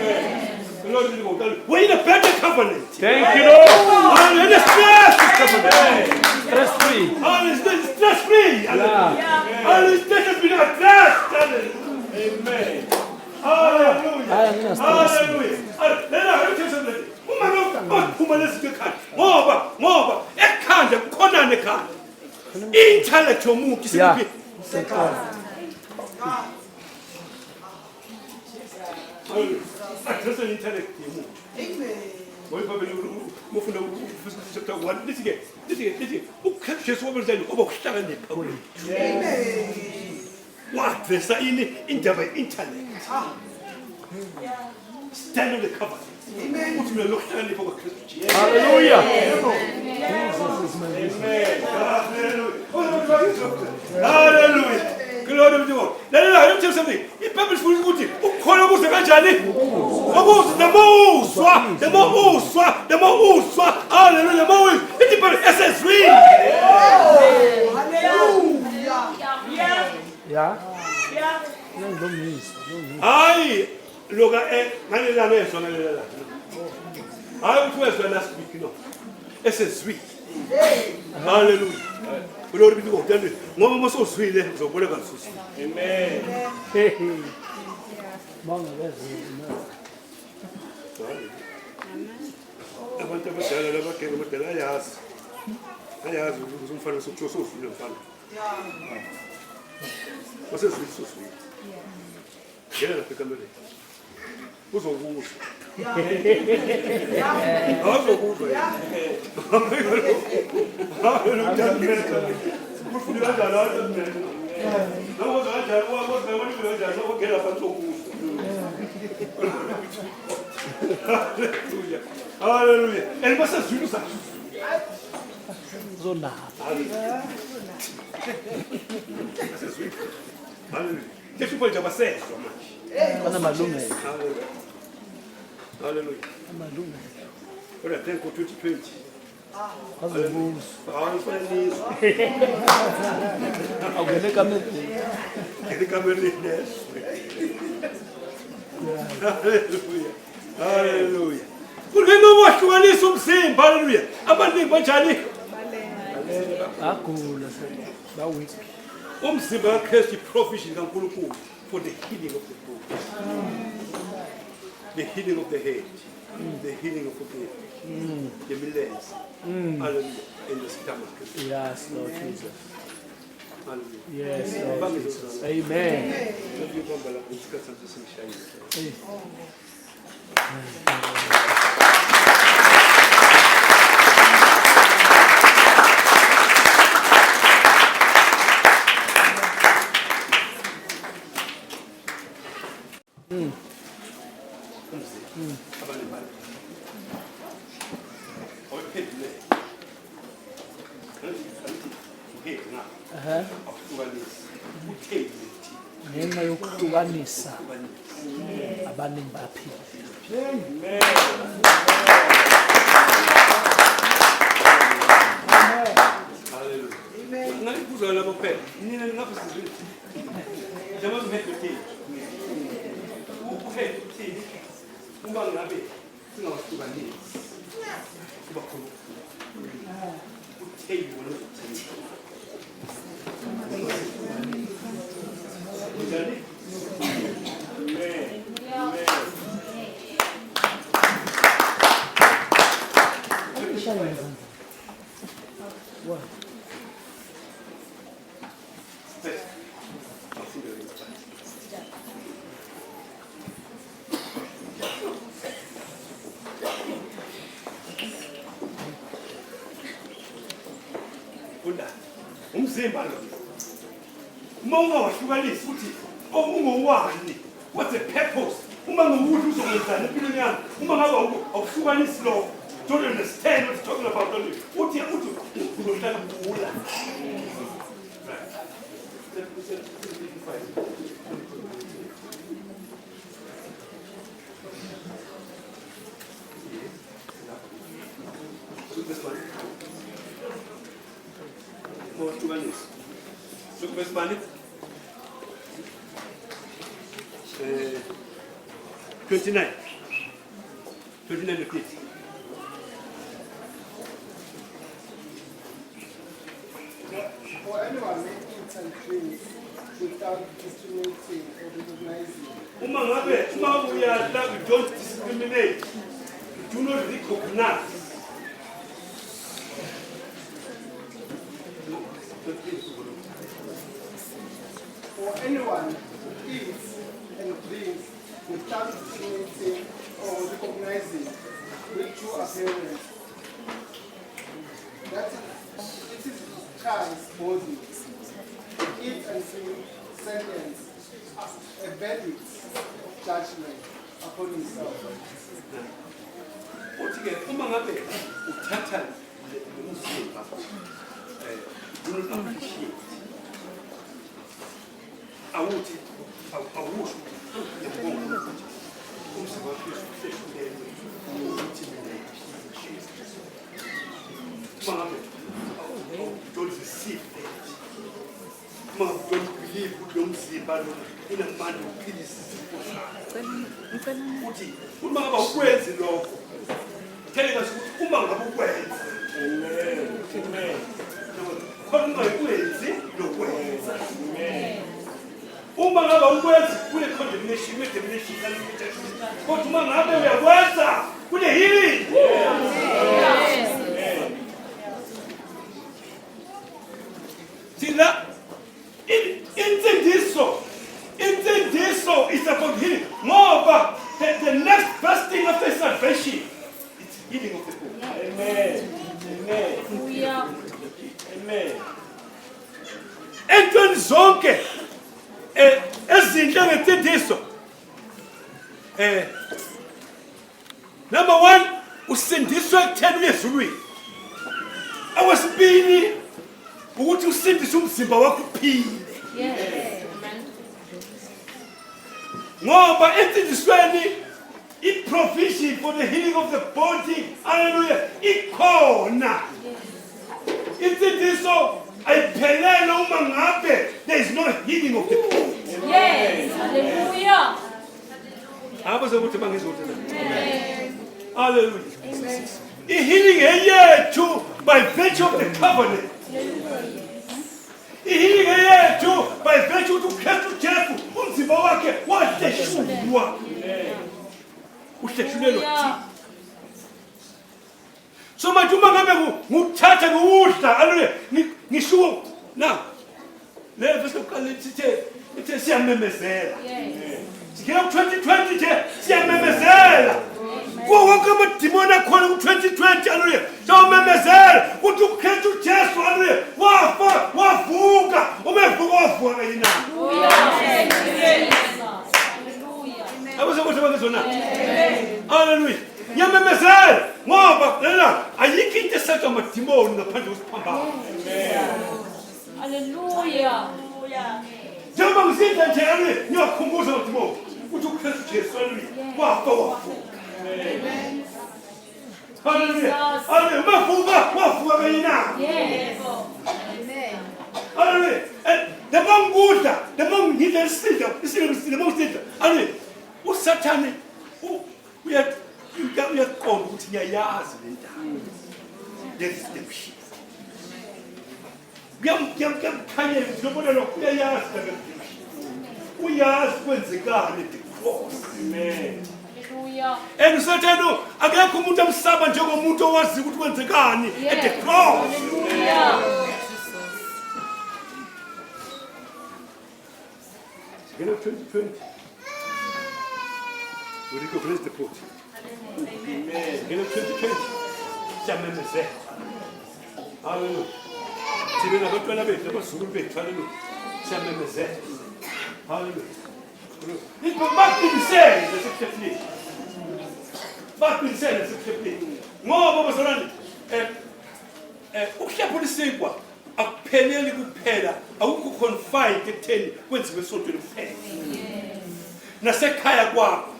We're in a better covenant. Thank you, Lord. And the stress covenant. Stress free. And it's stress free. And it's stress has been addressed. Amen. Hallelujah. Hallelujah. Let me tell you something. Uma lesikhaya. Ngoba ekhanda kukhona nekhanda. Intellect yomuntu isiphi? Address intellect yomuntu. Amen. Ngoba mufuna chapter 1 lithi uKristu wabenzani oba kuhlakanipha kwethu. Amen. Wadressa indaba intellect. Stand on the cover. Amen. Uthi mina lokuhlakanipha kwaKristu. Hallelujah. Hallelujah. Glory to God. Let me tell you something. If people feel good, ukholwa kuze kanjani? Wabuza the more uswa. Hallelujah. The more it is SS3. Yeah. Yeah. No means. Hayi loka ngalelana esona lelela. Hayi uthweswe last week no. SS3. Hallelujah. Glory to God. Ngoba mosozwile uzoboleka nsusu. Amen. Manga lezi. Abantu abadala labageke abadala ayazi ukuthi umfana sokujosozwile mfana. Wasezwile soswile. Ngena lapha ekambereni. Uzokuzwa. Awuzokuzwa. Hallelujah. Kufuna kanjani Nabo kanjani kanjani ngokugela phansi okuzwa. Hallelujah. Hallelujah. And basazwile sakho. Zona. Hallelujah. Ngesipho nje abasezwa manje. Banamalungelo. Hallelujah. Hallelujah. Amalungelo. Kodwa thank God 2020. Bazobuza. Awufanizwa. Awungene kameleni. Ngekamereni neswe. Hallelujah. Hallelujah. Kungeno wahlukanisa umzimba. Hallelujah. Abaningi banjani? Agula baweak. Umzimba kaKristu provision kaNkulunkulu for the healing of the body. The healing of the head. The healing of the brain. The millets. Hallelujah. And the stomach. Yes, Lord Jesus. Hallelujah. Yes, Lord Jesus. Amen. Hey. Ngenxa yokuhlukanisa abaningi baphila. Ngikuza lapho phela. Nina ngapha sizwe. Njengoba ngiphethe uthini. Uphethe uthini. Uma ngabe singawahlukanisi. Kuba khona. Uthini wona uthini. Njani? Amen. Amen. What? Umzimba lo. Uma ungawahlukanisi ukuthi ungowani. What's the purpose? Uma ngowuthi uzongenzana empilweni yami. Uma ngabe awuhlukanisi lo. Don't understand what he's talking about. Uthi uzohlala ugula. Look at this money. 29. 29 repeat. For anyone making it and drink without discriminating or recognizing. Uma we don't discriminate. We do not recognize. For anyone who eats and drinks without discriminating or recognizing with true appearance, that it is Christ's body, eat and drink sentence, a verdict, judgment upon himself. Uthi-ke uma ngabe uthatha umzimba do not appreciate. Awuthi awusho ngiyabonga ukuthi umzimba wakho usehluleke ukuthi mina uma ngabe don't receive that. Uma don't believe ukuthi lo mzimba lo inamandla okuphilisa izifo zakho. Uthi uma ngabe ukwenzi lokho telling us uma ngabe ukwenza. Amen. Amen. Khona ungayikwenzi lokwenza. Amen. Uma ngabe ukwenza kule condemnation, kule damnation kodwa uma ngabe uyakwenza kule healing. Sila incendiso is about healing. Ngoba the next best thing after salvation, it's healing of the poor. Amen. Amen. Amen. Entweni zonke ezinhle ngentendiso. Number 1, usindiswe ekutheni ezulwini. Awesibili ukuthi usindise umzimba wakho uphile. ngoba entindisweni i-provision for the healing of the body, hallelujah, ikhona. Insindiso ayiphelele uma ngabe there is no healing of the body. Yes. Hallelujah. Abo sokuthi bangizothi na. Hallelujah. I-healing eyethu by virtue of the covenant. I-healing eyethu by virtue of uKristu Jesu umzimba wakhe wahleshulwa. Uhleshulelwa thina. So manje uma ngabe nguthatha ngudla haleluya ngisho na levo sokuqala ithe siyamemezela. Sike 2020 nje siyamemezela. Kuwo wonke amadimoni akhona ku-2020 haleluya siyamemezela ukuthi uKristu Jesu haleluya wafa wavuka umevuka wavuka kanye nawo. Abazokuthi bangizona. Haleluya. Yamemezela ngoba lena ayikho into esetshwa amadimoni ngaphandle kwesiphambano. Hallelujah. Njengoba ngisinda nje haleluya ngiyakhumbuza amadimoni ukuthi uKristu Jesu haleluya wafa wavuka. Hallelujah. Hallelujah. Wavuka kanye nawo. Yes. Hallelujah. The more ngudla, the more ngidla isidla, the more sidla. Hallelujah. Usathane uyaqonda ukuthi ngiyayazi le ndaba. There is redemption. Kuyamkhanyela ukuthi lobona lokho uyayazi le redemption. Uyazi kwenzekani at the cross. Amen. Hallelujah. And usathane akekho umuntu amsaba njengomuntu owazi ukuthi kwenzekani at the cross. Hallelujah. You know 2020. We recognize the port. Amen. You know 2020. Siyamemezela. Hallelujah. Thina nabantwana bethu abazukulu bethu hallelujah. Siyamemezela. Hallelujah. Baqinisele sekuhlefile. Baqinisele sekuhlefile. Ngoba bazalwane ukuhlephunisikwa akupheleli kuphela awukho confined ekutheni kwenziwe esontweni kuphela. Nasekhaya kwakho.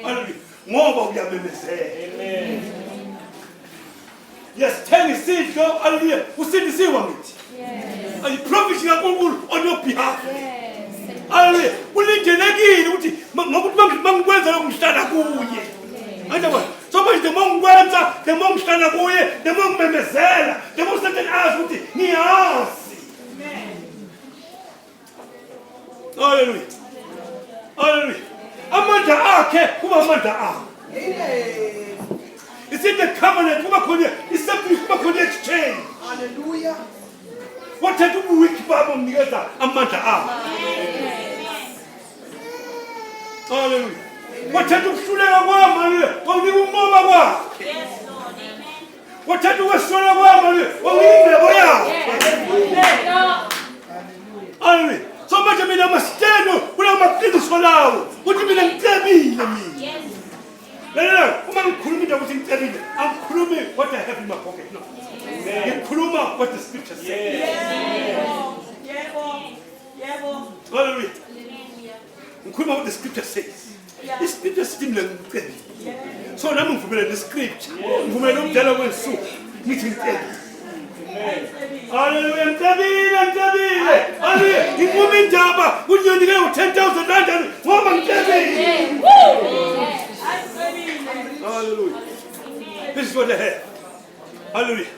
Hallelujah. Ngoba uyamemezela. Amen. Yasithenga isidlo hallelujah usindisiwe ngithi. Yes. Are you profiting on your behalf? Yes. Hallelujah. Ulindelekile ukuthi ngokuthi mangikwenza lokho ngihlala kuye. Anjalo so manje the more ngikwenza the more ngihlala kuye the more ngimemezela the more Satan azi ukuthi ngiyazi. Amen. Hallelujah. Hallelujah. Amandla akhe kuba amandla akho. Amen. It's in the covenant kuba khona isabili kuba khona exchange. Hallelujah. Wathatha ubuwiki babo mnikeza amandla akho. Hallelujah. Wathatha ukuhluleka kwami hallelujah wakunika umoba kwakho. Yes Lord. Amen. Wathatha ukwesola kwami wakunika indlebo yakho. Hallelujah. So manje mina masitendo kula maqiniso lawo ukuthi mina ngicebile mina. Yes. Lalela uma ngikhuluma into ukuthi ngicebile angikhulumi what I have in my pocket no. Ngikhuluma what the scripture says. Yebo. Hallelujah. Ngikhuluma what the scripture says. The scripture says mina ngicebile. So nami ngivumela the scripture. Ngivumela umdala kwensuku ngithi ngicebile. Hallelujah, ngicebile. Hallelujah, ngivuma indaba unyonikele u10,000 rand ngoba ngicebile. Hallelujah. This is what I have. Hallelujah.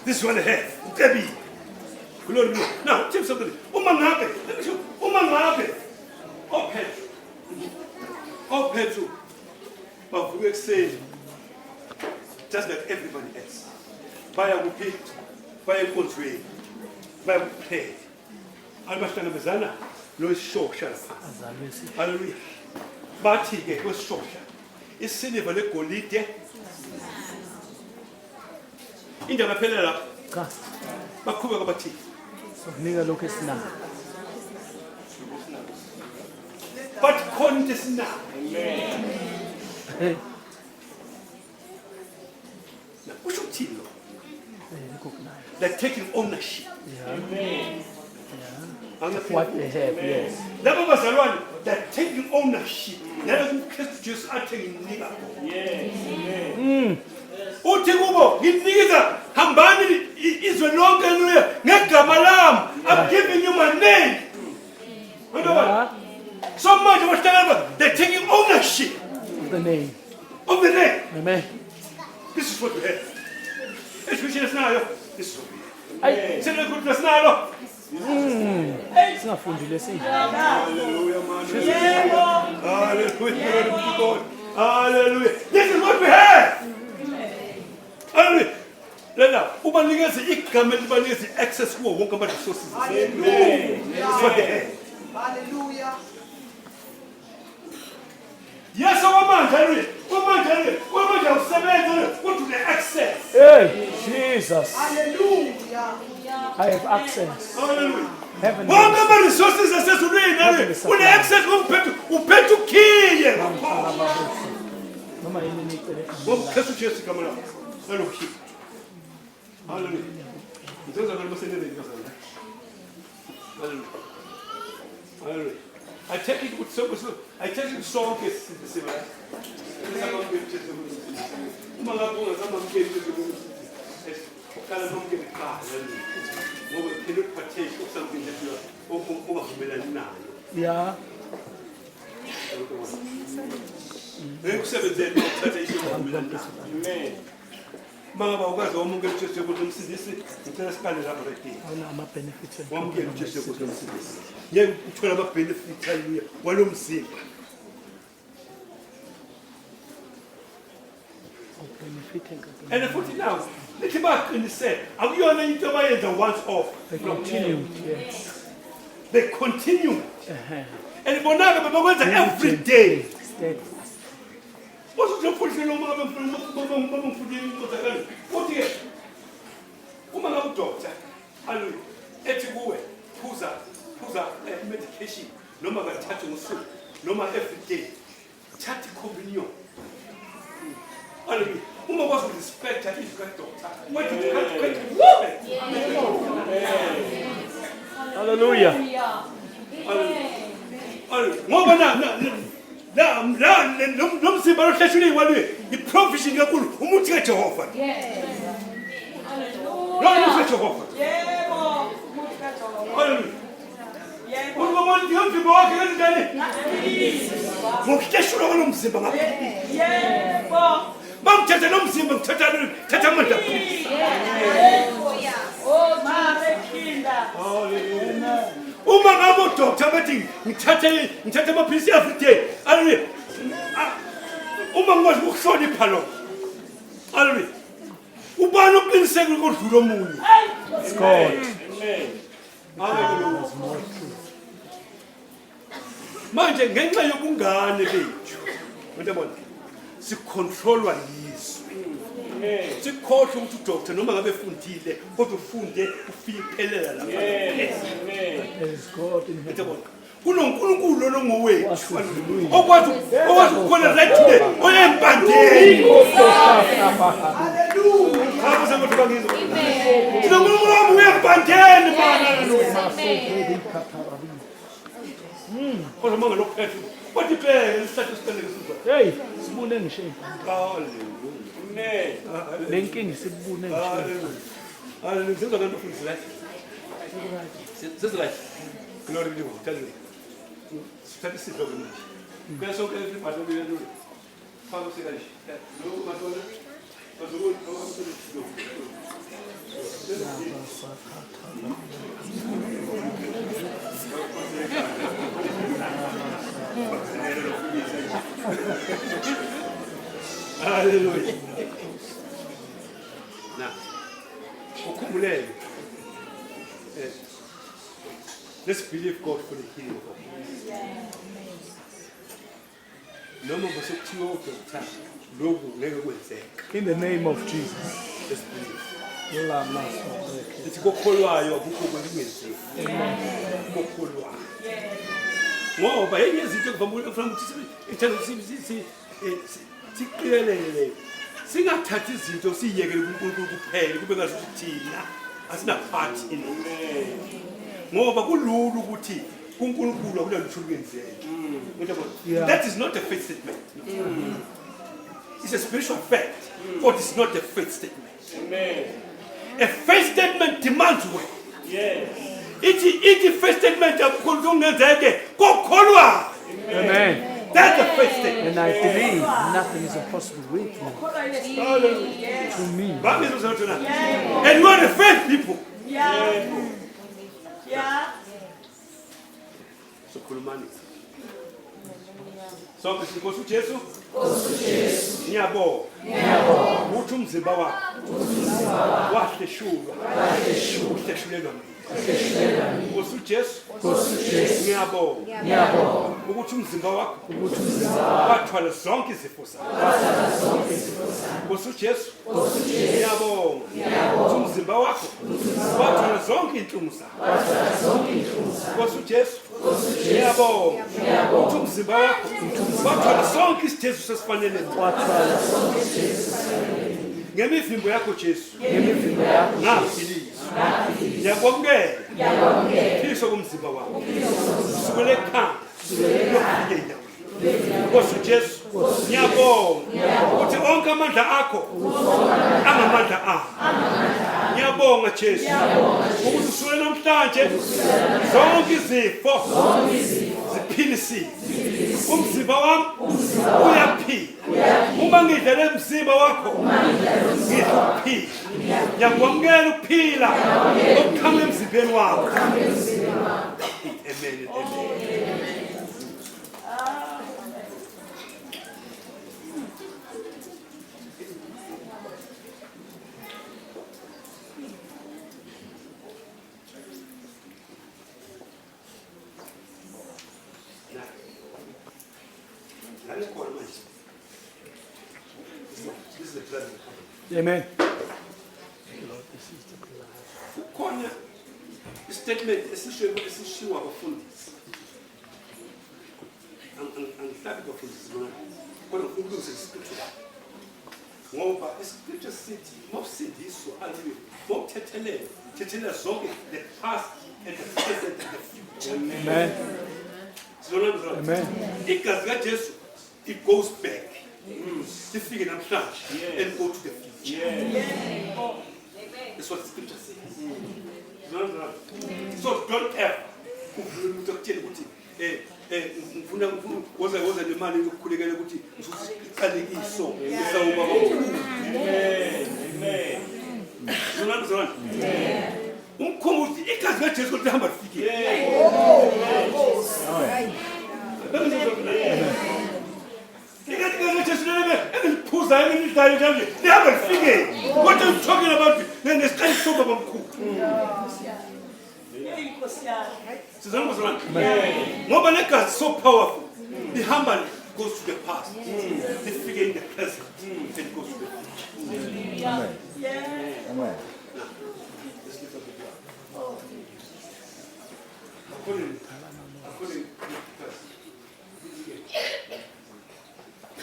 This is what I have. Ngicebile. Glory to God. Now, tell me something. Uma ngabe ophethu bavuka ekuseni just like everybody else. Baya kuphi? Baya enkonzweni. Baya kuphela. Abahlangabezana noshosha lapha. Hallelujah. Bathi ke kwesishosha isiliva legolide indaba phela lapha. Cha. Baqhubeka bathi Sokunika lokho esinayo. but khona into esinayo. Hey. Kusho ukuthini lo? Kukunayo. Like taking ownership. Yeah. Angaphi? What they have, yes. Labo bazalwane they're taking ownership. Nalokhu uKristu Jesu athi nginika khona. Uthi kubo nginikeza hambani izwe lonke haleluya ngegama lami. I'm giving you my name. Yeah. So much was talking about they're taking ownership The name. of the name. Amen. This is what we have. Especially now, this is what we Ay, have. Say the good now. singafundile sinje. Hallelujah, man. Hallelujah. Glory to God. Hallelujah. This is what we have. Hallelujah. Lena, ubanikeze igama libanikeze access kuwo wonke ama resources. Amen. That's what they have. Hallelujah. Yes, hallelujah. Wamanje usebenza kodwa une access. Hey, Jesus. Hallelujah. I have access. Hallelujah. Heaven. Wonke ama resources asesulwini une access uphethe ukhiye. Noma yini nicele. NgokuKristu Jesu igama lakho. Salokhi. Hallelujah. Ngizoza ngalosenele ngiyazana. Hallelujah. Hallelujah. I take it with so I take it song is similar. Uma ngabona zamamkeli ukuthi ukhala nomkeli kahle ngoba phela partake of something that you are ungavumelani nayo. Yeah. Ngikusebenzele ukuthatha isinqumo nayo. Amen. Mangaba ukwazi wamukela uJesu ukuthi umsindisi ngicela siqale lapha right. Awuna ama benefits. Wamukela uJesu ukuthi umsindisi. Yeke uthola ama benefits haleluya walomzimba. And futhi now lithi baqinise akuyona into abayenza once off. They continued. Yes. They continue. And bonake bebekwenza Yeah. every day. Steadfast. Uzofundisela uma ngabe ngifundile incozakala. Uthi uma ngabe udoctor haleluya ethi kuwe phuza medication noma kathathu ngosuku noma every day. Thatha communion. Hallelujah. Uma kwazi respect izwi kadoctor. What do you respect? Hallelujah. Ngoba nomzimba lohleshule walwe iprovision kakhulu umuthi kaJehova. Lo kaJehova. Yebo. Umuthi kaJehova. Hallelujah. Umuntu yomzimba wakhe kanjani? Ngokuhleshula kwalomzimba ngapha. Yebo. Bamthatha nomzimba ngithatha amandla. Oh, Marekinda. Uma ngabe udoctor bathi ngithatha amaphilisi every day. Hallelujah. Uma ngikwazi ukuhlonipha lo. Hallelujah. Ubani uqiniseke ukudlula omunye. It's God. Hallelujah. Manje ngenxa yobungane bethu. Uyabona? Sicontrolwa yizwe. Sikhohle ukuthi udoctor noma ngabe efundile kodwa ufunde ufiphelela lapha. There is God in heaven. kunonkulunkulu lo ngowethu okwazi ukukhona right today oyempandeni Hallelujah. hapo sema tubangizo kunonkulunkulu wami uyempandeni bana kodwa manga lokuphethe wathi phela isithathu siphelele sizwa Hey, sibune ngisho. hallelujah Lenkingi sibune ngisho. hallelujah sizwa kanti ufundise la sizwa glory be to God tell you statistics of the nation kaya sonke everybody we do faka sikashi lo matona bazukulu abasebenzisa hallelujah now ukhumbulele let's believe God for the healing of us. Noma bosokuthiwa udoctor lokhu ngeke kwenzeka. In the name of Jesus. Let's believe. Yola maso. Lithi kokholwayo akukho kwenzeki. Kokholwayo. Ngoba yenye izinto kuvamile from ukuthi siqelelele. Singathathi izinto siyekele kuNkulunkulu kuphela kube ngathi thina asina part in. Ngoba kululu ukuthi kuNkulunkulu akunalutho olwenzeke. Yeah. That is not a faith statement. It's a spiritual fact, but it's not a faith statement. A faith statement demands work. It's faith statement yakungenzeke kokholwa. Amen. That's a faith statement. And I believe nothing is impossible with me. To me. And you are the faith people. So khulumani. Sonke sinkosi uJesu. Ngiyabonga. Uthi umzimba wakho. Wahleshulwa. Uhleshulelwa mina. Nkosi uJesu. Ngiyabonga. Ukuthi umzimba wakho. Wathwala zonke izifo zakho. Nkosi uJesu. Ngiyabonga. Ukuthi umzimba wakho. Wathwala zonke inhlungu zakho. Nkosi uJesu. Ngiyabonga. Ukuthi umzimba wakho. Wathwala zonke isitezo sesifanele. Ngemivimbo yakho Jesu. Ngafilizwa. Ngiyakwamukela. Philiso komzimba wakho. Sukele ekhanda. Lokufike endaweni. Nkosi uJesu. Ngiyabonga. Ukuthi onke amandla akho angamandla akho. Ngiyabonga Jesu. Ukuthi usukele namhlanje zonke izifo ziphilisile. Umzimba wami uyaphila. Uma ngidlala umzimba wakho ngiyaphila. Ngiyakwamukela ukuphila okukhanga emzimbeni wakho. Amen. This is the present. Amen. Kukhona statement esishiwo abafundisi. Angihlabi abafundisi bona. Kodwa ukulungisa iscripture. Ngoba iscripture sithi mawusindiswa hallelujah. Mawuthethelela zonke the past and the present and the future. Amen. Amen. Igazi kaJesu it goes back. Sifike namhlanje and go to the future. That's what the scripture says. So don't ever ukutshela ukuthi ngifuna woza nemali yokukhulekela ukuthi ngisusiqalekiso esawuba kakhulu. Amen. Umkhumbuzi igazi kaJesu lihamba lifike. What are you talking about? Then there's kind of soap about cook. Mobaleka is so powerful. The humble goes to the past. The figure in the present. And goes to the future. Amen. Amen. Let's lift up the blood. According to the person.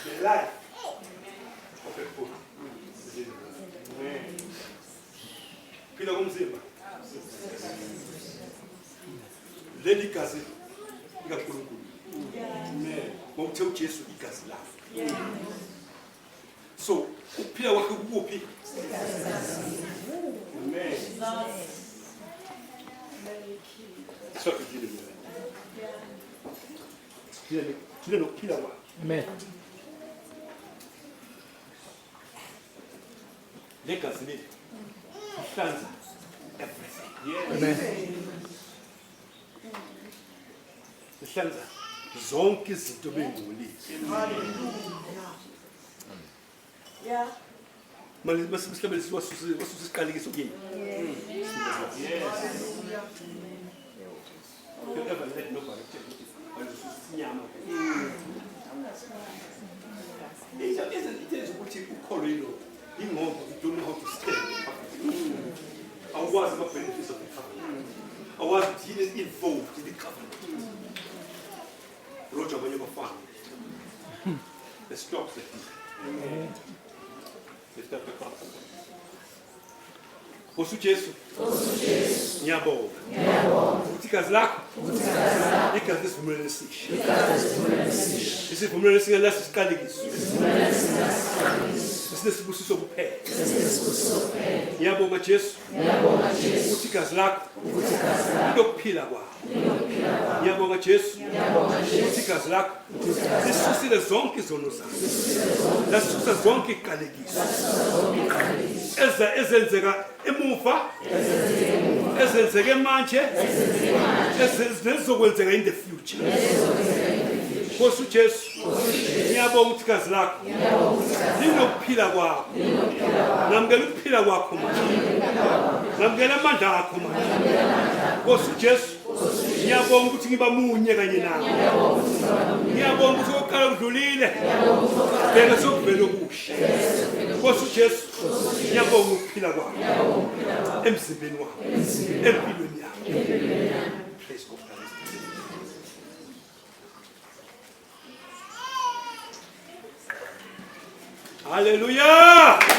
The life of a book. Pila kumzimba. Leli gazi likaNkulunkulu. Ngokuthe uJesu igazi lakhe. So uphila kwakhe kuphi? Amen. So kidile. Kile nokuphila kwakhe. Amen. Legacy lethu ihlanza everything. Amen. Ihlanza zonke izinto bengcolile. Manje masihlabele siqalekiso kini. Don't ever let nobody tell you sinyama. Isn't ukuthi ukholo yilo ingoba you don't know how to stand. Awukwazi ama-benefits of the covenant. Awukwazi ukuthi yini is involved in the covenant. Roger abanye abafana. Let's stop that. Lift up the cup. Nkosi uJesu. Ngiyabonga. Ukuthi igazi lakho igazi lesivumelwano esisha. Isivumelwano esingelaso isiqalekiso. Sinesibusiso kuphela. Ngiyabonga Jesu. Ukuthi igazi lakho lokuphila kwakho. Ngiyabonga Jesu. Ukuthi igazi lakho lisusile zonke izono zakho. Lasusa zonke iqalekiso. Ezenzeka emuva, ezenzeka manje, ezizokwenzeka in the future. Nkosi uJesu, ngiyabonga ukuthi igazi lakho linokuphila kwakho. Ngamukela ukuphila kwakho manje. Ngamukela amandla akho manje. Nkosi uJesu, ngiyabonga ukuthi ngiba munye kanye nawe. Ngiyabonga ukuthi oqala kudlulile. Bheka sokuvela okusha. Nkosi uJesu, ngiyabonga ukuphila kwakho. Emzimbeni wakho. Empilweni yakho. Praise God. Hallelujah!